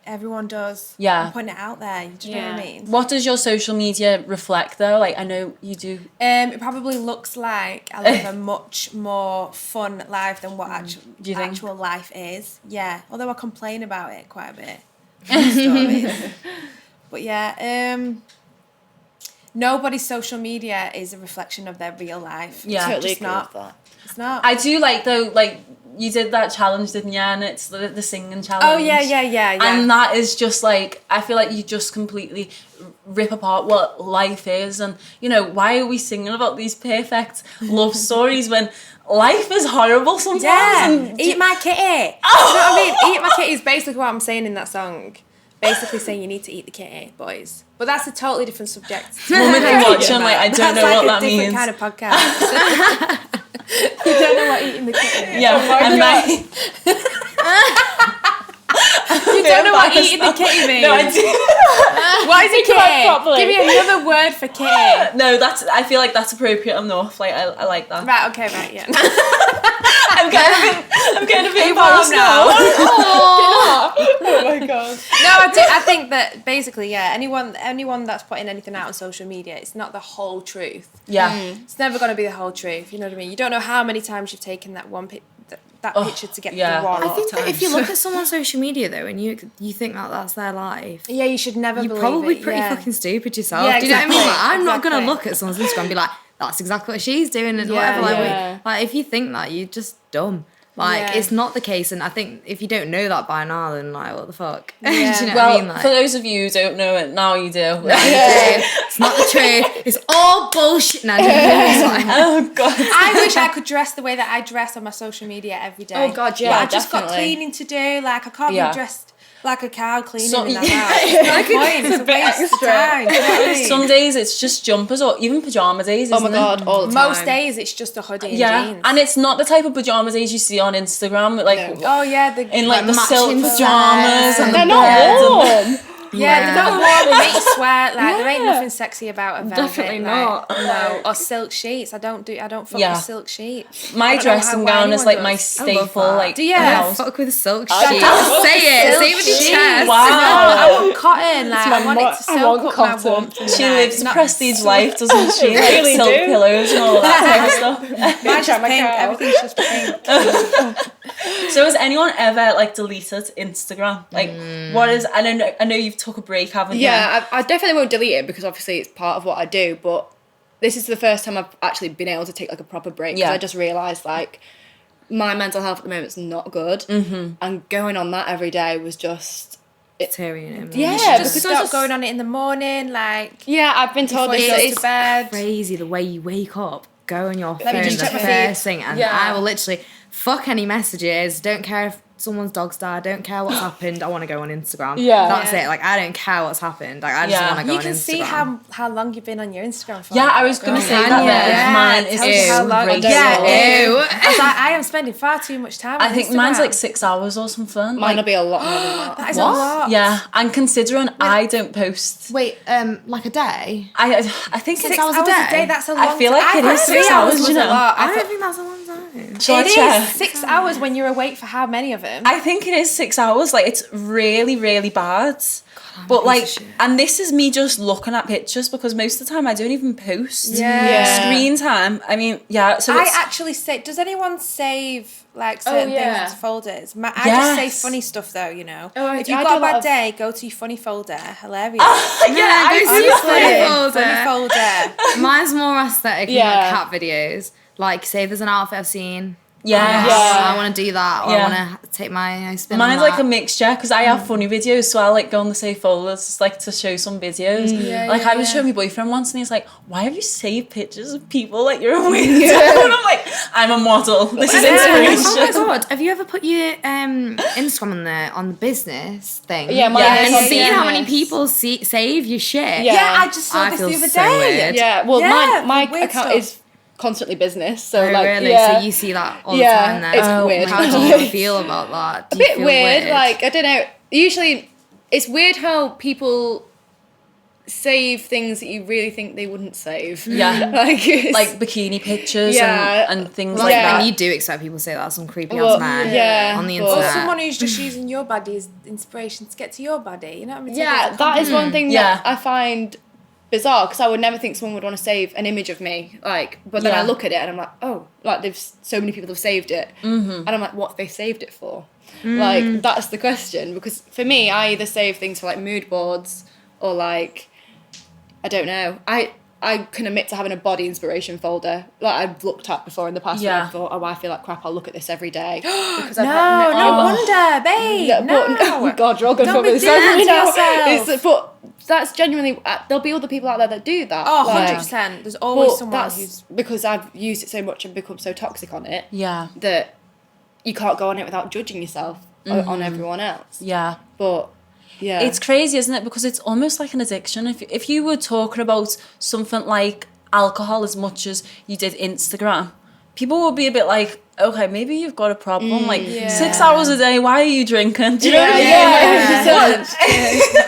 Speaker 2: everyone does.
Speaker 1: Yeah.
Speaker 2: I'm putting it out there. Do you know what I mean?
Speaker 1: What does your social media reflect though? Like, I know you do.
Speaker 2: It probably looks like I live a much more fun life than what
Speaker 1: Do you think?
Speaker 2: actual life is. Yeah, although I complain about it quite a bit. Stories. But yeah, nobody's social media is a reflection of their real life.
Speaker 1: Yeah.
Speaker 2: It's
Speaker 3: Totally
Speaker 2: just
Speaker 3: agree
Speaker 2: not.
Speaker 3: with that.
Speaker 2: It's not.
Speaker 1: I do like though, like you did that challenge, didn't you? And it's the singing challenge.
Speaker 2: Oh yeah.
Speaker 1: And that is just like, I feel like you just completely rip apart what life is, and you know, why are we singing about these perfect love stories when life is horrible sometimes?
Speaker 2: Yeah,
Speaker 1: And
Speaker 2: eat my kitty. You know what I mean? Eat my kitty is basically what I'm saying in that song. Basically saying you need to eat the kitty, boys. But that's a totally different subject.
Speaker 1: Mum would be watching, like, I don't know what that means.
Speaker 2: That's like a different kind of podcast. You don't know what eating the kitty is.
Speaker 1: Yeah, and then
Speaker 2: You don't know what eating the kitty means.
Speaker 1: No, I do.
Speaker 2: What is a
Speaker 3: properly.
Speaker 2: kitty? Give me another word for kitty.
Speaker 1: No, I feel like that's appropriate enough. Like, I like that.
Speaker 2: Right, okay, right, yeah.
Speaker 1: I'm kind of
Speaker 2: you
Speaker 1: embarrassed
Speaker 2: warm
Speaker 1: now.
Speaker 3: Oh my god.
Speaker 2: No, I think that basically, yeah, anyone that's putting anything out on social media, it's not the whole truth.
Speaker 1: Yeah.
Speaker 2: It's never going to be the whole truth. You know what I mean? You don't know how many times you've taken that one that picture to get
Speaker 1: yeah.
Speaker 2: the wall.
Speaker 4: I think that if you look at someone's social media though, and you think that that's their life,
Speaker 2: Yeah, you should never
Speaker 4: you're
Speaker 2: believe
Speaker 4: probably
Speaker 2: it.
Speaker 4: pretty
Speaker 2: yeah.
Speaker 4: fucking stupid yourself.
Speaker 2: Yeah,
Speaker 4: Do you know what I mean?
Speaker 2: exactly.
Speaker 4: Like, I'm not gonna
Speaker 2: Exactly.
Speaker 4: look at someone's Instagram and be like, that's exactly what she's doing and
Speaker 2: Yeah,
Speaker 4: whatever. Like,
Speaker 3: yeah.
Speaker 4: like, if you think that, you're just dumb. Like,
Speaker 2: Yeah.
Speaker 4: it's not the case, and I think if you don't know that by now, then like, what the fuck?
Speaker 2: Yeah.
Speaker 4: Do you know
Speaker 1: Well,
Speaker 4: what I mean? Like,
Speaker 1: for those of you who don't know it, now you do.
Speaker 4: it's not the truth. It's all bullshit. No, it's like,
Speaker 1: Oh god.
Speaker 2: I wish I could dress the way that I dress on my social media every day.
Speaker 3: Oh, God, yeah,
Speaker 2: But I just got
Speaker 3: definitely.
Speaker 2: cleaning to do. Like, I can't
Speaker 1: Yeah.
Speaker 2: be dressed like a cow cleaning
Speaker 1: So-
Speaker 2: in the house. It's no point. It's a waste of time. You know what I mean?
Speaker 1: Some days it's just jumpers or even pajama days.
Speaker 3: Oh
Speaker 1: Isn't
Speaker 3: my god, all the time.
Speaker 2: Most days it's just a hoodie and
Speaker 1: Yeah,
Speaker 2: jeans.
Speaker 1: and it's not the type of pajama days you see on Instagram, like
Speaker 3: No.
Speaker 2: Oh yeah,
Speaker 1: in like the
Speaker 4: matching
Speaker 1: silk pajamas
Speaker 4: sets
Speaker 1: and the
Speaker 3: They're
Speaker 1: beds
Speaker 3: not
Speaker 1: and-
Speaker 3: warm.
Speaker 2: yeah, they're not warm. They make you sweat. Like there ain't
Speaker 3: Yeah.
Speaker 2: nothing sexy about a velvet.
Speaker 3: Definitely
Speaker 2: like,
Speaker 3: not.
Speaker 2: No, or silk sheets. I don't fuck
Speaker 1: Yeah.
Speaker 2: with silk sheets.
Speaker 1: My
Speaker 2: I don't know
Speaker 1: dressing
Speaker 2: why
Speaker 1: gown is
Speaker 2: anyone
Speaker 1: like
Speaker 2: does.
Speaker 1: my
Speaker 2: I
Speaker 4: love
Speaker 1: staple,
Speaker 4: that.
Speaker 1: like
Speaker 2: Do you?
Speaker 1: in the
Speaker 2: Yeah.
Speaker 1: house.
Speaker 4: fuck with a silk
Speaker 3: I
Speaker 4: sheet.
Speaker 3: don't.
Speaker 4: Say it. Say it with your
Speaker 2: sheet.
Speaker 4: chest.
Speaker 1: Wow.
Speaker 2: I want cotton. Like I want it to
Speaker 3: I
Speaker 2: soak
Speaker 3: want
Speaker 2: up
Speaker 3: cotton.
Speaker 2: my warmth. and
Speaker 1: She
Speaker 2: night,
Speaker 1: lives a
Speaker 2: not
Speaker 1: prestige life, doesn't she? Like
Speaker 3: really
Speaker 1: silk
Speaker 3: do.
Speaker 1: pillows and all that type of stuff.
Speaker 2: Mine's just
Speaker 3: my
Speaker 2: pink.
Speaker 3: cow.
Speaker 2: Everything's just pink.
Speaker 1: So has anyone ever like deleted Instagram? Like, what is? I know you've took a break, haven't you?
Speaker 3: Yeah, I definitely won't delete it because obviously it's part of what I do, but this is the first time I've actually been able to take like a proper break because
Speaker 1: Yeah.
Speaker 3: I just realised like my mental health at the moment is not good, and going on that every day was just
Speaker 4: Tearing it in.
Speaker 3: yeah,
Speaker 2: Just
Speaker 3: because I
Speaker 2: stop
Speaker 3: just
Speaker 2: going on it in the morning. Like
Speaker 3: yeah, I've been told
Speaker 2: before you
Speaker 3: that
Speaker 2: go
Speaker 3: it's
Speaker 2: to bed.
Speaker 4: Crazy the way you wake up, go on your
Speaker 2: me
Speaker 4: phone
Speaker 2: just
Speaker 4: the
Speaker 2: check my
Speaker 4: first
Speaker 2: feed.
Speaker 4: thing, and
Speaker 1: Yeah.
Speaker 4: I will literally fuck any messages. Don't care if someone's dog's died. Don't care what's happened. I want to go on Instagram.
Speaker 3: Yeah.
Speaker 4: That's
Speaker 2: Yeah.
Speaker 4: it. Like, I don't care what's happened. Like, I just
Speaker 1: Yeah.
Speaker 4: want to go
Speaker 2: You
Speaker 4: on
Speaker 2: can
Speaker 4: Instagram.
Speaker 2: see how long you've been on your Instagram for.
Speaker 1: Yeah, I was gonna say
Speaker 4: can
Speaker 1: that.
Speaker 4: you?
Speaker 1: Then.
Speaker 2: Yeah,
Speaker 1: Mine
Speaker 2: it
Speaker 1: is
Speaker 2: tells you how long-
Speaker 1: crazy.
Speaker 2: Yeah,
Speaker 4: Ew.
Speaker 2: I was like, I am spending far too much time.
Speaker 1: I
Speaker 2: on
Speaker 1: think
Speaker 2: Instagram.
Speaker 1: mine's like 6 hours or something.
Speaker 3: mine
Speaker 1: Like,
Speaker 3: will be a lot more than that.
Speaker 2: That is
Speaker 1: what?
Speaker 2: a lot.
Speaker 1: Yeah, and considering I don't post,
Speaker 4: Wait, like a day?
Speaker 1: I think
Speaker 2: 6
Speaker 1: it's
Speaker 2: hours a day. That's a long.
Speaker 1: I feel like it
Speaker 2: thought
Speaker 1: is
Speaker 2: 3
Speaker 1: 6
Speaker 2: hours
Speaker 1: hours,
Speaker 2: was
Speaker 1: you
Speaker 2: a
Speaker 1: know.
Speaker 2: lot.
Speaker 4: I
Speaker 2: I
Speaker 4: don't
Speaker 2: thought
Speaker 4: think that's a long time.
Speaker 1: Shall I
Speaker 2: it
Speaker 1: check?
Speaker 2: is 6 hours when you're awake for how many of them?
Speaker 1: I think it is 6 hours. Like, it's really, really bad. But like,
Speaker 4: piece of shit.
Speaker 1: and this is me just looking at pictures because most of the time I don't even post.
Speaker 2: Yeah.
Speaker 1: Screen time. I mean, yeah. So
Speaker 2: I
Speaker 1: it's,
Speaker 2: actually say, does anyone save like certain
Speaker 3: yeah.
Speaker 2: things to folders? I just
Speaker 1: Yes.
Speaker 2: save funny stuff though, you know.
Speaker 3: Oh,
Speaker 2: if you've
Speaker 3: I
Speaker 2: got
Speaker 3: do
Speaker 2: a
Speaker 3: a lot
Speaker 2: bad
Speaker 3: of-
Speaker 2: day, go to your funny folder. Hilarious.
Speaker 1: yeah,
Speaker 4: go
Speaker 1: I
Speaker 4: see your
Speaker 1: honestly-
Speaker 4: funny
Speaker 2: Funny folder.
Speaker 4: Mine's more aesthetic,
Speaker 3: Yeah.
Speaker 4: like cat videos. Like, say there's an outfit I've seen.
Speaker 1: Yes.
Speaker 3: Yeah.
Speaker 4: I want to do that, or
Speaker 1: Yeah.
Speaker 4: I want to take my spin on
Speaker 1: Mine's
Speaker 4: that.
Speaker 1: like a mixture because I have funny videos, so I like go on the save folders just like to show some videos. Like I was showing my boyfriend once, and he's like, "Why have you saved pictures of people like you're a weirdo?" And I'm like, "I'm a model. This is
Speaker 4: Oh my
Speaker 1: inspiration."
Speaker 4: god! Have you ever put your Instagram on the business thing?
Speaker 3: Yeah, mine
Speaker 1: Yes.
Speaker 3: is on
Speaker 4: And seen how many
Speaker 3: business.
Speaker 4: people save your shit?
Speaker 3: Yeah.
Speaker 2: Yeah, I just saw
Speaker 4: I
Speaker 2: this
Speaker 4: feel
Speaker 2: the other
Speaker 4: so
Speaker 2: day.
Speaker 4: weird.
Speaker 3: Yeah, well,
Speaker 2: Yeah,
Speaker 3: my
Speaker 2: weird
Speaker 3: account
Speaker 2: stuff.
Speaker 3: is constantly business, so
Speaker 4: Oh,
Speaker 3: like,
Speaker 4: really?
Speaker 3: yeah.
Speaker 4: So you see that all
Speaker 3: Yeah,
Speaker 4: the time then?
Speaker 3: it's
Speaker 1: Oh,
Speaker 3: weird.
Speaker 4: How do you feel about that?
Speaker 3: A
Speaker 4: Do you
Speaker 3: bit
Speaker 4: feel
Speaker 3: weird, like, I don't know, usually, it's weird how people save things that you really think they wouldn't save.
Speaker 1: Yeah.
Speaker 3: like, it's,
Speaker 1: Like bikini pictures
Speaker 3: Yeah.
Speaker 1: and things
Speaker 4: Like,
Speaker 1: like
Speaker 3: Yeah.
Speaker 4: when
Speaker 1: that.
Speaker 4: you do expect people to say that, some creepy
Speaker 3: Well,
Speaker 4: ass man
Speaker 3: yeah,
Speaker 4: on the
Speaker 3: but-
Speaker 2: Or
Speaker 4: internet.
Speaker 2: someone who's just using your body as inspiration to get to your body. You know what I mean? Take it
Speaker 3: yeah,
Speaker 2: as a
Speaker 3: that is one thing
Speaker 1: Yeah.
Speaker 3: that I find bizarre, because I would never think someone would want to save an image of me, like, but then
Speaker 1: Yeah.
Speaker 3: I look at it and I'm like, oh, like, so many people have saved it, and I'm like, what have they saved it for? Like, that's the question, because for me, I either save things for like mood boards or like, I don't know, I can admit to having a body inspiration folder like I've looked at before in the past.
Speaker 1: Yeah.
Speaker 3: And I thought, oh, I feel like crap, I'll look at this every day. Because
Speaker 2: No,
Speaker 3: I've
Speaker 2: no wonder, babe.
Speaker 3: yeah,
Speaker 2: No.
Speaker 3: but, oh God, you're all going
Speaker 2: Don't
Speaker 3: to
Speaker 2: be
Speaker 3: this
Speaker 2: doing
Speaker 3: over
Speaker 2: that
Speaker 3: me
Speaker 2: to
Speaker 3: now.
Speaker 2: yourself.
Speaker 3: But that's genuinely, there'll be other people out there that do that.
Speaker 2: Oh,
Speaker 3: like,
Speaker 2: 100%. There's always
Speaker 3: but
Speaker 2: someone
Speaker 3: that's
Speaker 2: who's...
Speaker 3: because I've used it so much and become so toxic on it
Speaker 1: Yeah,
Speaker 3: that you can't go on it without judging yourself on everyone else.
Speaker 1: yeah.
Speaker 3: But yeah,
Speaker 1: It's crazy, isn't it? Because it's almost like an addiction. If you were talking about something like alcohol as much as you did Instagram, people would be a bit like, okay, maybe you've got a problem. Like 6 hours a day, why are you drinking? Do you know what I mean?
Speaker 3: yeah.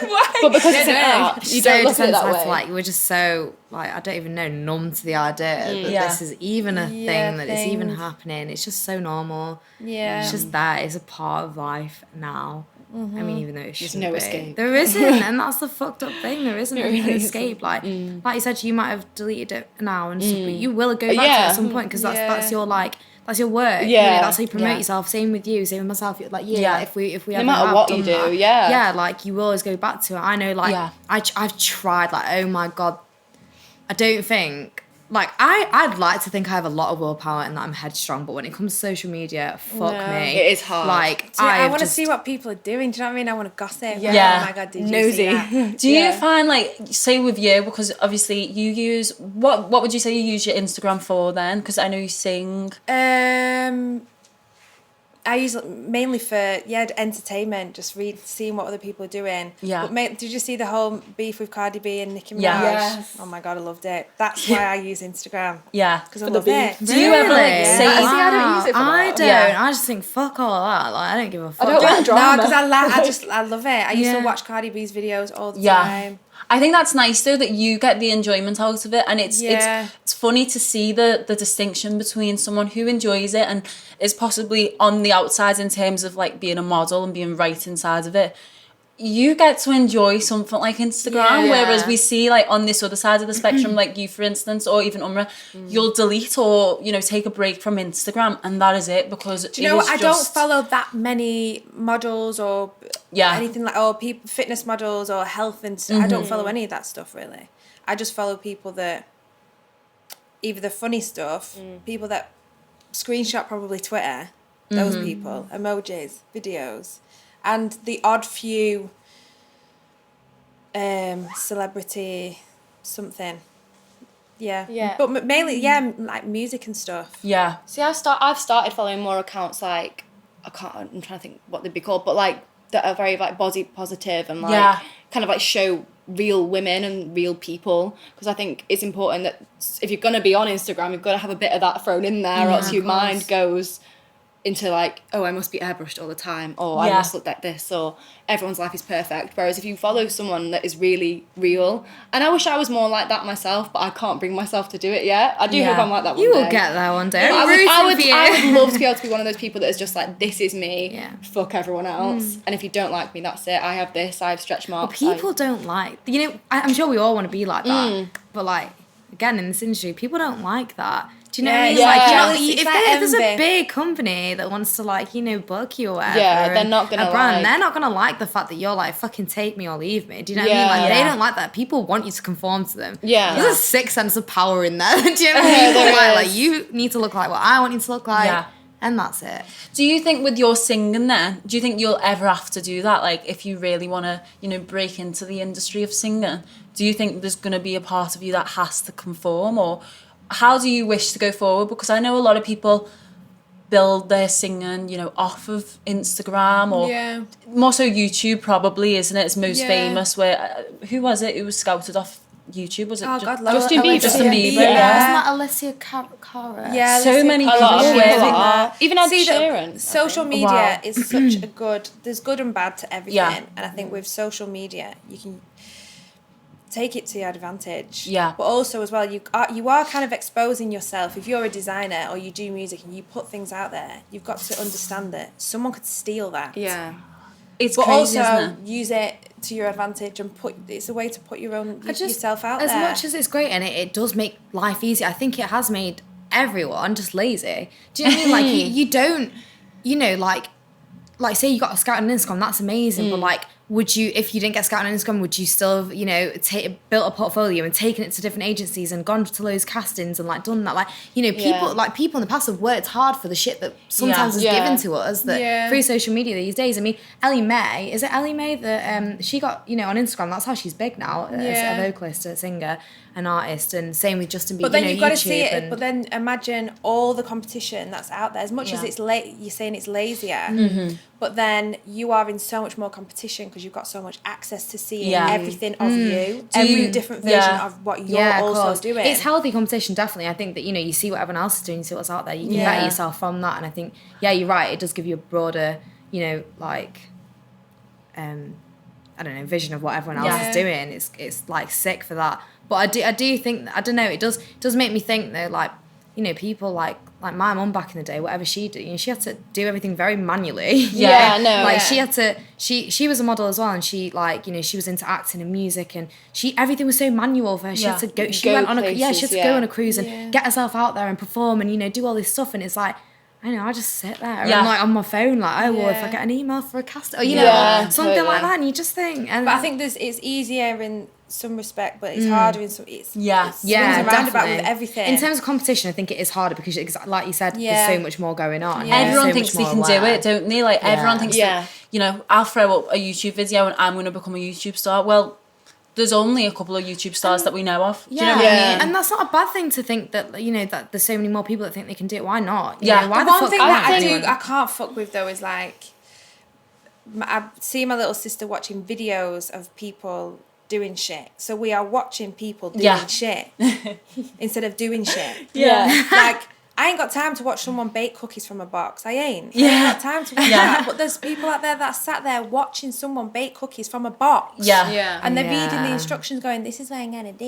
Speaker 1: Why?
Speaker 3: But because it's an app,
Speaker 4: It's
Speaker 3: you
Speaker 4: so
Speaker 3: don't look at it that
Speaker 4: desensitized
Speaker 3: way.
Speaker 4: to, like, we're just so, like, I don't even know, numb to the idea that
Speaker 1: Yeah.
Speaker 4: this is even a
Speaker 2: Yeah,
Speaker 4: thing, that it's even
Speaker 2: things.
Speaker 4: happening. It's just so normal.
Speaker 2: Yeah.
Speaker 4: It's just that. It's a part of life now. I mean, even though it shouldn't
Speaker 3: no
Speaker 4: be.
Speaker 3: escape.
Speaker 4: There isn't, and that's the fucked up thing. There isn't an
Speaker 3: really
Speaker 4: escape. Like you said, you might have deleted it now and stuff, but you will go back to it
Speaker 3: Yeah.
Speaker 4: at some point because that's
Speaker 2: Yeah.
Speaker 4: your that's your work. You
Speaker 3: Yeah.
Speaker 4: know, that's how you promote
Speaker 1: Yeah.
Speaker 4: yourself. Same with you. Same with myself. Like
Speaker 1: Yeah.
Speaker 4: if we
Speaker 3: No
Speaker 4: ever
Speaker 3: matter
Speaker 4: have
Speaker 3: what
Speaker 4: done
Speaker 3: you do,
Speaker 4: that,
Speaker 3: yeah.
Speaker 4: yeah, like you will always go back to it. I know, like
Speaker 1: Yeah.
Speaker 4: I've tried. Like, oh my god, I don't think. Like, I'd like to think I have a lot of willpower and that I'm headstrong, but when it comes to social media, fuck
Speaker 2: No.
Speaker 4: me.
Speaker 3: It is hard.
Speaker 4: Like,
Speaker 2: I
Speaker 4: I've
Speaker 2: want to
Speaker 4: just-
Speaker 2: see what people are doing. Do you know what I mean? I want to gossip.
Speaker 1: Yeah.
Speaker 2: Oh my God, did you
Speaker 3: Nosy.
Speaker 2: see that?
Speaker 1: Do you find, like, say with you, because obviously you use, what would you say you use your Instagram for then? Because I know you sing.
Speaker 2: I use it mainly for entertainment, just seeing what other people are doing.
Speaker 1: Yeah.
Speaker 2: But did you see the whole beef with Cardi B and Nicki Minaj?
Speaker 1: Yeah.
Speaker 3: Yes.
Speaker 2: Oh my God, I loved it. That's why I use Instagram,
Speaker 1: Yeah.
Speaker 2: because I
Speaker 3: For the
Speaker 2: love
Speaker 3: beef.
Speaker 2: it.
Speaker 1: Do you ever, like,
Speaker 4: Really?
Speaker 1: say-
Speaker 3: See, I don't use it for
Speaker 4: I
Speaker 3: that.
Speaker 4: don't.
Speaker 1: Yeah.
Speaker 4: I just think fuck all that. Like, I don't give a fuck.
Speaker 3: I don't like
Speaker 2: No,
Speaker 3: drama.
Speaker 2: because I love it. I used to
Speaker 4: Yeah.
Speaker 2: watch Cardi B's videos all the
Speaker 1: Yeah.
Speaker 2: time.
Speaker 1: I think that's nice though that you get the enjoyment out of it, and
Speaker 2: Yeah.
Speaker 1: it's funny to see the distinction between someone who enjoys it and is possibly on the outside in terms of like being a model and being right inside of it. You get to enjoy something like Instagram,
Speaker 2: Yeah.
Speaker 1: whereas we see like on this other side of the spectrum, like you for instance, or even Umra, you'll delete or take a break from Instagram, and that is it because
Speaker 2: Do you know what? I don't follow that many models or
Speaker 1: Yeah.
Speaker 2: anything like, or people, fitness models or health and I don't follow any of that stuff really. I just follow people that either the funny stuff, people that screenshot probably Twitter, those people, emojis, videos, and the odd few celebrity something. Yeah.
Speaker 3: Yeah.
Speaker 2: But mainly, like music and stuff.
Speaker 1: Yeah.
Speaker 3: See, I've started following more accounts like, I'm trying to think what they'd be called, but like that are very like body positive and like
Speaker 1: Yeah.
Speaker 3: kind of like show real women and real people, because I think it's important that if you're gonna be on Instagram, you've got to have a bit of that thrown in there, or else your mind goes into like, oh, I must be airbrushed all the time, or I must look like this, or everyone's life is perfect. Whereas if you follow someone that is really real, and I wish I was more like that myself, but I can't bring myself to do it yet. I do hope I'm like that one day.
Speaker 4: You will get there one day.
Speaker 3: I would love to be able to be one of those people that is just like, this is me, fuck everyone else. And if you don't like me, that's it. I have this, I have stretch marks.
Speaker 4: Well, people don't like, I'm sure we all want to be like that, but like, again, in this industry, people don't like that. Do you know what I mean? Like, if there's a big company that wants to, like, book you or whatever,
Speaker 3: they're not gonna
Speaker 4: they're not gonna like the fact that you're like, fucking take me or leave me. Do you know what I mean? Like, they don't like that. People want you to conform to them.
Speaker 3: Yeah.
Speaker 4: There's a sick sense of power in there. Do you know what I mean? Like, you need to look like what I want you to look like. Yeah. And that's it.
Speaker 1: Do you think with your singing then, do you think you'll ever have to do that? Like, if you really want to, break into the industry of singing, do you think there's going to be a part of you that has to conform? Or how do you wish to go forward? Because I know a lot of people build their singing, off of Instagram or more so YouTube probably, isn't it? It's most famous where, who was it who was scouted off YouTube? Was it
Speaker 3: Justin Bieber?
Speaker 1: Justin Bieber,
Speaker 4: Isn't that Alicia Cara?
Speaker 2: Yeah,
Speaker 1: so many people
Speaker 3: are. Even Ed Sheeran.
Speaker 2: Social media is such a there's good and bad to everything.
Speaker 1: Yeah.
Speaker 2: And I think with social media, you can take it to your advantage.
Speaker 1: Yeah.
Speaker 2: But also as well, you are kind of exposing yourself. If you're a designer or you do music and you put things out there, you've got to understand that someone could steal that.
Speaker 3: Yeah.
Speaker 1: It's
Speaker 2: but
Speaker 1: crazy,
Speaker 2: also
Speaker 1: isn't it?
Speaker 2: use it to your advantage and it's a way to put yourself out
Speaker 4: as
Speaker 2: there.
Speaker 4: As much as it's great and it does make life easy, I think it has made everyone just lazy. Do you know what I mean? Like, you don't, like say you got a scout on Instagram, that's amazing, but like, would you, if you didn't get scouted on Instagram, would you still have, built a portfolio and taken it to different agencies and gone to those castings and like done that? Like, people in the past have worked hard for the shit that sometimes is given to us that through social media these days. I mean, Ellie Mae, is it Ellie Mae that she got, on Instagram, that's how she's big now as a vocalist, a singer, an artist, and same with Justin Bieber.
Speaker 2: But then you've got to
Speaker 4: YouTube
Speaker 2: see it. But then imagine all the competition that's out there. As much as it's you're saying it's lazier, but then you are in so much more competition because you've got so much access to seeing everything of you, every different version of what you're also doing.
Speaker 4: It's healthy competition, definitely. I think that you see what everyone else is doing, you see what's out there, you can better yourself from that. And I think you're right. It does give you a broader, I don't know, vision of what everyone else is doing. It's like sick for that. But I do think, I don't know, it does make me think though, like, people like my mum back in the day, whatever she did, she had to do everything very manually. She had to, she was a model as well, and she she was into acting and music, and everything was so manual for her. She had to go, she went on go on a cruise and get herself out there and perform and do all this stuff, and it's like, I know, I just sit there and like on my phone, like, oh, well, if I get an email for a cast, or something like that, and you just think. And
Speaker 2: but I think it's easier in some respect, but it's harder in some. It's
Speaker 4: roundabout
Speaker 2: with everything.
Speaker 4: In terms of competition, I think it is harder because, like you said, there's so much more going on.
Speaker 1: Everyone thinks they can do it, don't they? Like everyone thinks that, I'll throw up a YouTube video and I'm going to become a YouTube star. Well, there's only a couple of YouTube stars that we know of. Do you know what I mean?
Speaker 4: And that's not a bad thing to think that, that there's so many more people that think they can do it. Why not?
Speaker 2: Why
Speaker 4: the
Speaker 2: one thing that I can't fuck with though is like, I see my little sister watching videos of people doing shit. So we are watching people doing shit instead of doing shit. Like, I ain't got time to watch someone bake cookies from a box. I ain't got time to watch that. But there's people out there that sat there watching someone bake cookies from a box. And they're reading the instructions going, this is what I'm going to do.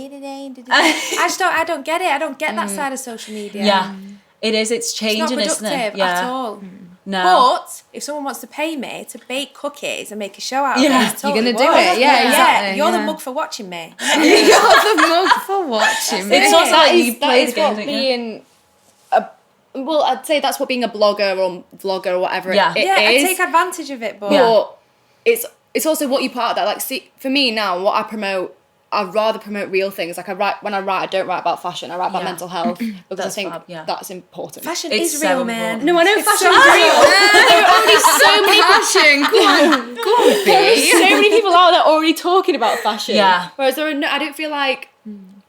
Speaker 2: I don't get it. I don't get that side of social media.
Speaker 1: It is. It's changing,
Speaker 2: it's not productive at all.
Speaker 1: No.
Speaker 2: But if someone wants to pay me to bake cookies and make a show out of it,
Speaker 4: you're going to do it. Exactly.
Speaker 2: You're the mug for watching me.
Speaker 4: You're the mug for watching me.
Speaker 1: It's also like you play the game,
Speaker 3: what being well, I'd say that's what being a blogger or vlogger or whatever it is.
Speaker 2: I take advantage of it,
Speaker 3: but it's also what you put out there. Like, see, for me now, what I promote, I'd rather promote real things. Like, when I write, I don't write about fashion. I write about mental health because I think that's important.
Speaker 2: Fashion is real, man.
Speaker 3: No, I know fashion is real. There are already so many
Speaker 4: fashion. Go on,
Speaker 3: there are so many people out there already talking about fashion. Whereas I don't feel like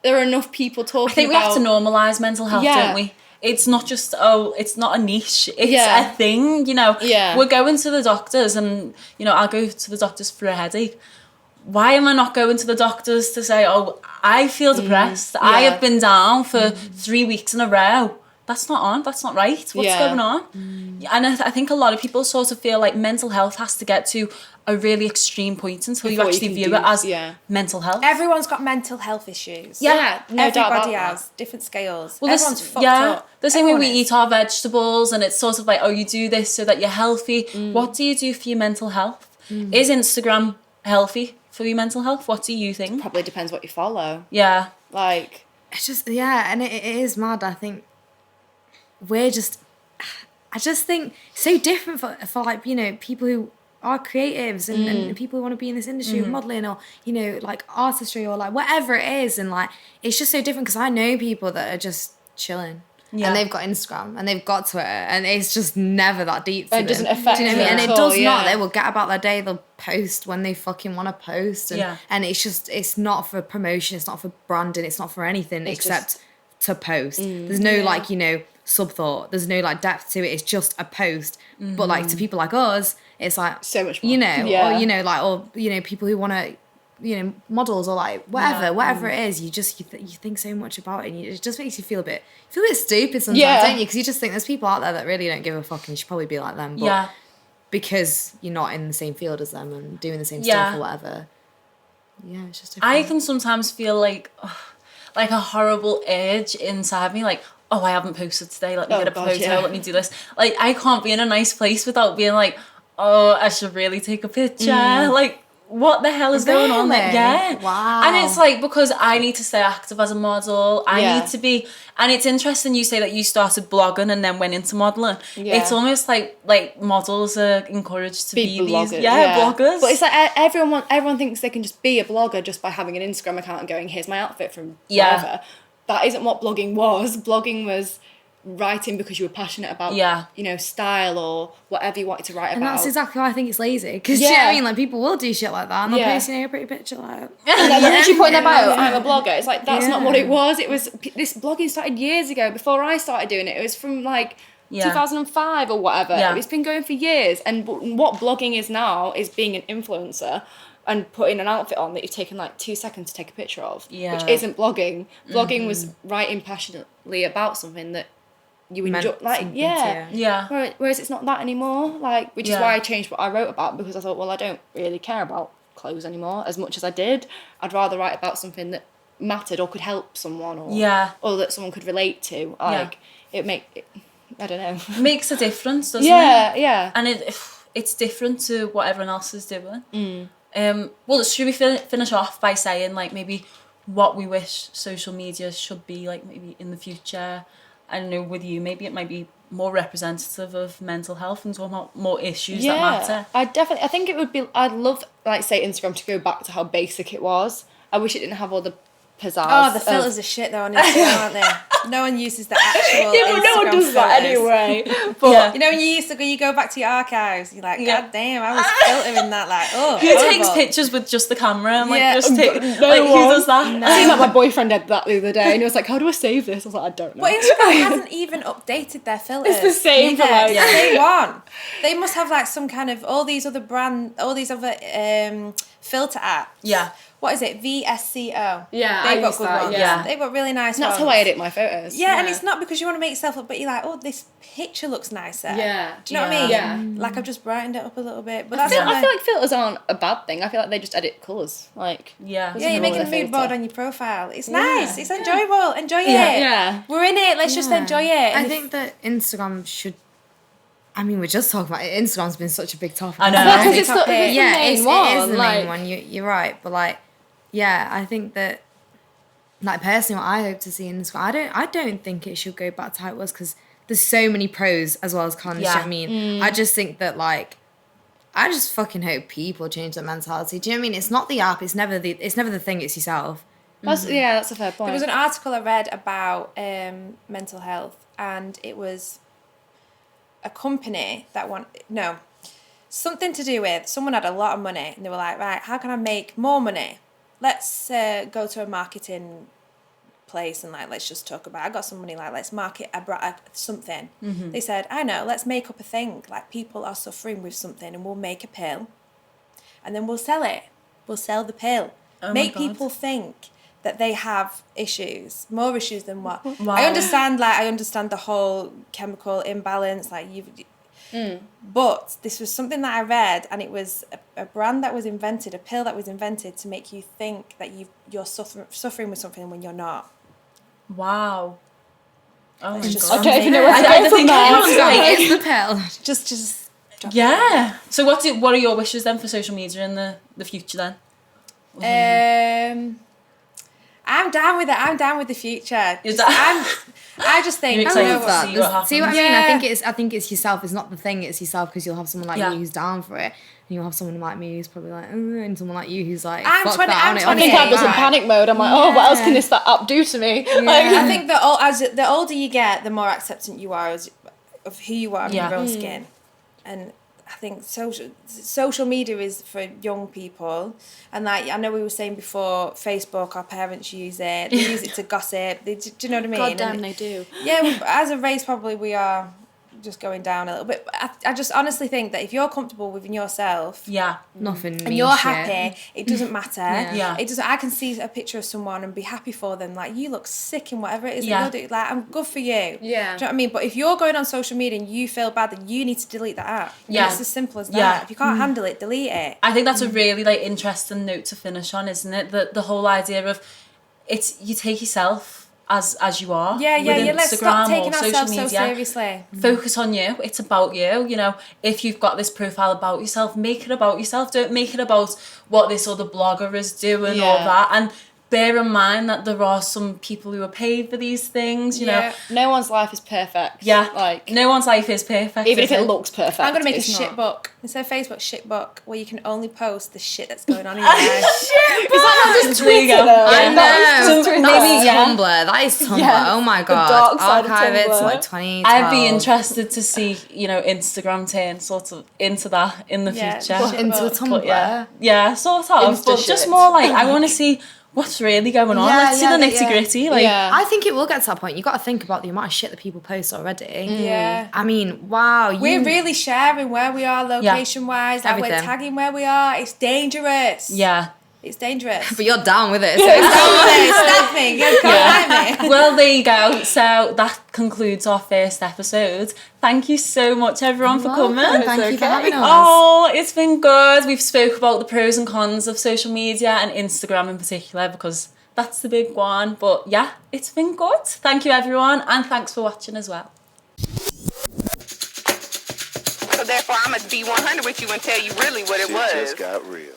Speaker 3: there are enough people talking about.
Speaker 1: I think we have to normalise mental health, don't we? It's not just, it's not a niche. It's a thing, We're going to the doctors and, I'll go to the doctors for a headache. Why am I not going to the doctors to say, I feel depressed. I have been down for 3 weeks in a row. that's not on, that's not right, what's
Speaker 3: Yeah.
Speaker 1: going on? And I think a lot of people sort of feel like mental health has to get to a really extreme point until you
Speaker 3: Before you
Speaker 1: actually
Speaker 3: can
Speaker 1: view
Speaker 3: do-
Speaker 1: it as
Speaker 3: yeah.
Speaker 1: mental health.
Speaker 2: Everyone's got mental health issues.
Speaker 3: Yeah, no doubt about
Speaker 2: Everybody
Speaker 3: that.
Speaker 2: has different scales.
Speaker 1: Well,
Speaker 2: Everyone's
Speaker 1: this,
Speaker 2: fucked up.
Speaker 1: the same way
Speaker 2: Everyone
Speaker 1: we
Speaker 2: is.
Speaker 1: eat our vegetables, and it's sort of like, oh, you do this so that you're healthy.
Speaker 3: Mm.
Speaker 1: What do you do for your mental health? Is Instagram healthy for your mental health? What do you think?
Speaker 3: Probably depends what you follow.
Speaker 1: Yeah.
Speaker 3: Like,
Speaker 4: It's just, yeah, and it is mad. I think we're just, I just think it's so different for like, you know, people who are creatives and people who want to be in this industry of modelling or, you know, like artistry or like whatever it is. And like, it's just so different because I know people that are just chilling.
Speaker 1: Yeah.
Speaker 4: And they've got Instagram and they've got Twitter and it's just never that deep to
Speaker 3: It
Speaker 4: them.
Speaker 3: doesn't
Speaker 4: Do
Speaker 3: affect
Speaker 4: you know what I mean?
Speaker 3: them
Speaker 4: And
Speaker 3: at
Speaker 4: it
Speaker 3: all,
Speaker 4: does
Speaker 3: yeah.
Speaker 4: not. They will get about their day. They'll post when they fucking want to post. And,
Speaker 1: Yeah.
Speaker 4: and it's just, it's not for promotion. It's not for branding. It's not for anything
Speaker 3: It's
Speaker 4: except to post.
Speaker 3: Mm.
Speaker 4: There's no like, you know, sub thought. There's no like depth to it. It's just a post. But like to people like us, it's like,
Speaker 3: So much more.
Speaker 4: you know,
Speaker 3: Yeah.
Speaker 4: or, you know, like, or, you know, people who want to, you know, models or like whatever it is, you just you think so much about it, and it just makes you feel a bit stupid sometimes,
Speaker 3: Yeah.
Speaker 4: don't you? Because you just think there's people out there that really don't give a fuck, and you should probably be like them, but
Speaker 1: Yeah.
Speaker 4: because you're not in the same field as them and doing the same
Speaker 1: Yeah.
Speaker 4: stuff or whatever. Yeah, it's just different.
Speaker 1: I can sometimes feel like a horrible urge inside me, like, oh, I haven't posted today, let me
Speaker 3: Oh,
Speaker 1: get a
Speaker 3: God,
Speaker 1: photo,
Speaker 3: yeah.
Speaker 1: let me do this. Like, I can't be in a nice place without being like, oh, I should really take a picture. Like, what the hell is going on? Like,
Speaker 4: Really?
Speaker 1: yeah.
Speaker 4: Wow.
Speaker 1: And it's like, because I need to stay active as a model, I
Speaker 3: Yeah.
Speaker 1: need to be, and it's interesting you say that you started blogging and then went into modelling.
Speaker 3: Yeah.
Speaker 1: It's almost like models are encouraged to be
Speaker 3: bloggers.
Speaker 1: these, bloggers.
Speaker 3: But it's like everyone thinks they can just be a blogger just by having an Instagram account and going, here's my outfit from
Speaker 1: Yeah.
Speaker 3: whatever. That isn't what blogging was. Blogging was writing because you were passionate about,
Speaker 1: Yeah.
Speaker 3: you know, style or whatever you wanted to write
Speaker 4: and
Speaker 3: about.
Speaker 4: that's exactly why I think it's lazy. Because you know what
Speaker 3: Yeah.
Speaker 4: I mean? Like, people will do shit like that and they'll
Speaker 3: Yeah.
Speaker 4: post, you know, a pretty picture like...
Speaker 3: And they're literally putting their bio,
Speaker 4: Yeah.
Speaker 3: I'm a blogger. It's like, that's not what
Speaker 4: Yeah.
Speaker 3: it was. It was, this blogging started years ago, before I started doing it. It was from like
Speaker 1: Yeah.
Speaker 3: 2005 or whatever.
Speaker 1: Yeah.
Speaker 3: It's been going for years. And what blogging is now is being an influencer and putting an outfit on that you've taken like 2 seconds to take a picture of,
Speaker 1: Yeah.
Speaker 3: which isn't blogging. Blogging was writing passionately about something that you
Speaker 4: Meant
Speaker 3: enjoy. Like,
Speaker 4: something
Speaker 3: yeah.
Speaker 4: to you.
Speaker 1: Yeah.
Speaker 3: Whereas it's not that anymore. Like, which is
Speaker 1: Yeah.
Speaker 3: why I changed what I wrote about, because I thought, well, I don't really care about clothes anymore as much as I did. I'd rather write about something that mattered or could help someone, or that someone could relate to. Like, I don't know.
Speaker 1: Makes a difference, doesn't it?
Speaker 3: Yeah.
Speaker 1: And it's different to what everyone else is doing. Well, should we finish off by saying like maybe what we wish social media should be like maybe in the future? I don't know, with you, maybe it might be more representative of mental health and talk about more issues that matter.
Speaker 3: I think it would be, I'd love, like, say, Instagram to go back to how basic it was. I wish it didn't have all the pizzazz.
Speaker 2: Oh, the
Speaker 3: of-
Speaker 2: filters are shit though on Instagram, aren't they? No one uses the actual
Speaker 3: Yeah, but no one
Speaker 2: Instagram
Speaker 3: does that
Speaker 2: filters.
Speaker 3: anyway. But
Speaker 1: Yeah.
Speaker 2: You know when you go back to your archives, you're like,
Speaker 1: Yeah.
Speaker 2: God damn, I was filtering that, like, oh,
Speaker 1: Who
Speaker 2: horrible.
Speaker 1: takes pictures with just the camera and like
Speaker 2: Yeah.
Speaker 1: just take
Speaker 3: No
Speaker 1: like who
Speaker 3: one.
Speaker 1: does that?
Speaker 3: I think that my boyfriend did that the other day, and he was like, "How do I save this?" I was like, "I don't know."
Speaker 2: But Instagram hasn't even updated their filters.
Speaker 3: It's the same for,
Speaker 2: either.
Speaker 3: like-
Speaker 2: It's the same one. They must have like some kind of all these other filter apps.
Speaker 1: Yeah.
Speaker 2: What is it? VSCO.
Speaker 3: Yeah, I
Speaker 2: They've got
Speaker 3: use
Speaker 2: good
Speaker 3: that,
Speaker 2: ones.
Speaker 1: yeah.
Speaker 2: They've got really nice
Speaker 3: And that's
Speaker 2: ones.
Speaker 3: how I edit my photos.
Speaker 2: Yeah, and it's not because you want to make yourself look, but you're like, oh, this picture looks nicer.
Speaker 3: Yeah.
Speaker 2: Do you know what I mean?
Speaker 3: Yeah.
Speaker 2: Like I've just brightened it up a little bit, but
Speaker 3: I
Speaker 2: that's
Speaker 3: feel,
Speaker 2: not
Speaker 3: I feel like filters aren't a bad thing. I feel like they just edit colours. Like,
Speaker 1: Yeah.
Speaker 2: yeah, you're making a mood
Speaker 3: filter.
Speaker 2: board on your profile. It's nice. It's enjoyable. Enjoy it.
Speaker 3: Yeah.
Speaker 2: We're in it. Let's just enjoy it.
Speaker 4: I
Speaker 2: And
Speaker 4: think that Instagram should... I mean, we're just talking about it. Instagram's been such a big topic.
Speaker 1: I know.
Speaker 3: Well, 'cause
Speaker 2: Big
Speaker 3: it's the,
Speaker 2: topic.
Speaker 3: it's the
Speaker 4: Yeah,
Speaker 3: main
Speaker 4: it is
Speaker 3: one.
Speaker 4: the
Speaker 3: like,
Speaker 4: main one. You're right, but like, yeah, I think that, like, personally, what I hope to see in Instagram, I don't think it should go back to how it was, because there's so many pros as well as cons.
Speaker 1: Yeah.
Speaker 4: Do you know what I mean? I just think that, like, I just fucking hope people change their mentality. Do you know what I mean? It's not the app. It's never the thing. It's yourself.
Speaker 3: that's a fair point.
Speaker 2: there was an article I read about mental health, and it was a company that something to do with someone had a lot of money, and they were like, right, how can I make more money? Let's go to a marketing place and like let's just talk about. I got some money, like let's market something. They said, I know, let's make up a thing. Like people are suffering with something, and we'll make a pill, and then we'll sell it. We'll sell the pill.
Speaker 1: Oh my
Speaker 2: Make
Speaker 1: God.
Speaker 2: people think that they have issues, more issues than what.
Speaker 1: Wow.
Speaker 2: I understand the whole chemical imbalance, like but this was something that I read, and it was a brand that was invented, a pill that was invented to make you think that you're suffering with something when you're not.
Speaker 1: Wow. Oh my
Speaker 2: It's just
Speaker 1: God.
Speaker 3: I don't even know where to
Speaker 1: I
Speaker 3: go from
Speaker 1: think
Speaker 3: there.
Speaker 1: everyone's like,
Speaker 4: It's the pill.
Speaker 2: Just drop
Speaker 1: yeah. So what are your wishes then for social media in the future then?
Speaker 2: it. I'm down with it. I'm down with the future.
Speaker 1: Is
Speaker 2: Just-
Speaker 1: that-
Speaker 2: I just think
Speaker 1: You're
Speaker 4: I
Speaker 1: excited
Speaker 2: you know
Speaker 1: to
Speaker 2: what-
Speaker 1: see what happens.
Speaker 4: See what I mean?
Speaker 2: Yeah.
Speaker 4: I think it's yourself. It's not the thing. It's yourself, because you'll have someone like
Speaker 1: Yeah.
Speaker 4: me who's down for it, and you'll have someone like me who's probably like, and someone like you who's like,
Speaker 2: I'm
Speaker 4: fuck
Speaker 2: 20
Speaker 4: that,
Speaker 2: I'm
Speaker 4: on it,
Speaker 3: I
Speaker 4: on
Speaker 3: think
Speaker 4: it.
Speaker 3: I was in
Speaker 2: Right.
Speaker 3: panic mode. I'm like, oh, what else can this app do to me? Like,
Speaker 2: I think that as the older you get, the more acceptant you are of who you are in
Speaker 1: Yeah.
Speaker 2: your own skin, and I think social media is for young people, and like I know we were saying before, Facebook, our parents use it. They use it to gossip. Do you know what I mean?
Speaker 3: God damn,
Speaker 2: And
Speaker 3: they do.
Speaker 2: yeah, as a race, probably we are just going down a little bit. But I just honestly think that if you're comfortable within yourself,
Speaker 1: Yeah.
Speaker 4: Nothing.
Speaker 2: and
Speaker 4: means
Speaker 2: you're
Speaker 4: shit.
Speaker 2: happy, it doesn't matter.
Speaker 1: Yeah.
Speaker 2: It doesn't. I can see a picture of someone and be happy for them. Like, you look sick in whatever it is
Speaker 1: Yeah.
Speaker 2: that you're doing. Like, I'm good for you.
Speaker 3: Yeah.
Speaker 2: Do you know what I mean? But if you're going on social media and you feel bad, then you need to delete that app.
Speaker 1: Yeah.
Speaker 2: It's as simple as that.
Speaker 1: Yeah.
Speaker 2: If you can't handle it, delete it.
Speaker 1: I think that's a really like interesting note to finish on, isn't it? The whole idea of it's you take yourself as you are.
Speaker 2: Yeah.
Speaker 1: with
Speaker 2: Let's
Speaker 1: Instagram
Speaker 2: stop taking
Speaker 1: or social
Speaker 2: ourselves so
Speaker 1: media.
Speaker 2: seriously.
Speaker 1: Focus on you. It's about you. You know, if you've got this profile about yourself, make it about yourself. Don't make it about what this other blogger is doing or
Speaker 3: Yeah.
Speaker 1: that. And bear in mind that there are some people who are paid for these things. You know,
Speaker 3: No one's life is perfect.
Speaker 1: yeah.
Speaker 3: Like,
Speaker 1: no one's life is perfect.
Speaker 3: even
Speaker 1: is
Speaker 3: if it looks perfect.
Speaker 2: I'm gonna make a
Speaker 3: it's
Speaker 2: shit
Speaker 3: not.
Speaker 2: book instead of Facebook. Shit book where you can only post the shit that's going on in your life.
Speaker 1: Shit,
Speaker 3: Is that not just
Speaker 1: there you go.
Speaker 3: Twitter, though?
Speaker 1: Yeah.
Speaker 4: I know.
Speaker 1: So
Speaker 3: Twitter.
Speaker 4: That's
Speaker 1: maybe
Speaker 4: Tumblr. That is Tumblr.
Speaker 3: Yes,
Speaker 4: Oh my
Speaker 3: the
Speaker 4: god.
Speaker 3: dark side of
Speaker 4: Archive it to
Speaker 3: Tumblr.
Speaker 4: like 2012.
Speaker 1: I'd be interested to see, you know, Instagram turn sort of into that in the
Speaker 2: Yeah,
Speaker 1: future.
Speaker 2: shit.
Speaker 4: into a
Speaker 2: But
Speaker 4: Tumblr.
Speaker 1: Yeah, sort of.
Speaker 3: Insta
Speaker 1: But just
Speaker 3: shit.
Speaker 1: more like, I want to see what's really going on.
Speaker 4: Yeah,
Speaker 1: Let's see
Speaker 4: yeah,
Speaker 1: the
Speaker 4: yeah.
Speaker 1: nitty gritty. Like,
Speaker 3: Yeah.
Speaker 4: I think it will get to that point. You got to think about the amount of shit that people post already.
Speaker 2: Yeah.
Speaker 4: I mean, wow.
Speaker 2: We're really sharing where we are location wise. Like, we're
Speaker 4: Everything.
Speaker 2: tagging where we are. It's dangerous.
Speaker 1: yeah.
Speaker 2: It's dangerous.
Speaker 4: But you're down with it. So
Speaker 2: Stop me. You can't find me.
Speaker 1: Well, there you go. So that concludes our first episode. Thank you so much, everyone, for coming.
Speaker 4: Thank you for having us.
Speaker 1: Oh, it's been good. We've spoke about the pros and cons of social media and Instagram in particular, because that's the big one. But yeah, it's been good. Thank you, everyone, and thanks for watching as well.
Speaker 5: So therefore, I'm gonna be 100 with you and tell you really what it
Speaker 6: Shit
Speaker 5: was.
Speaker 6: just got real.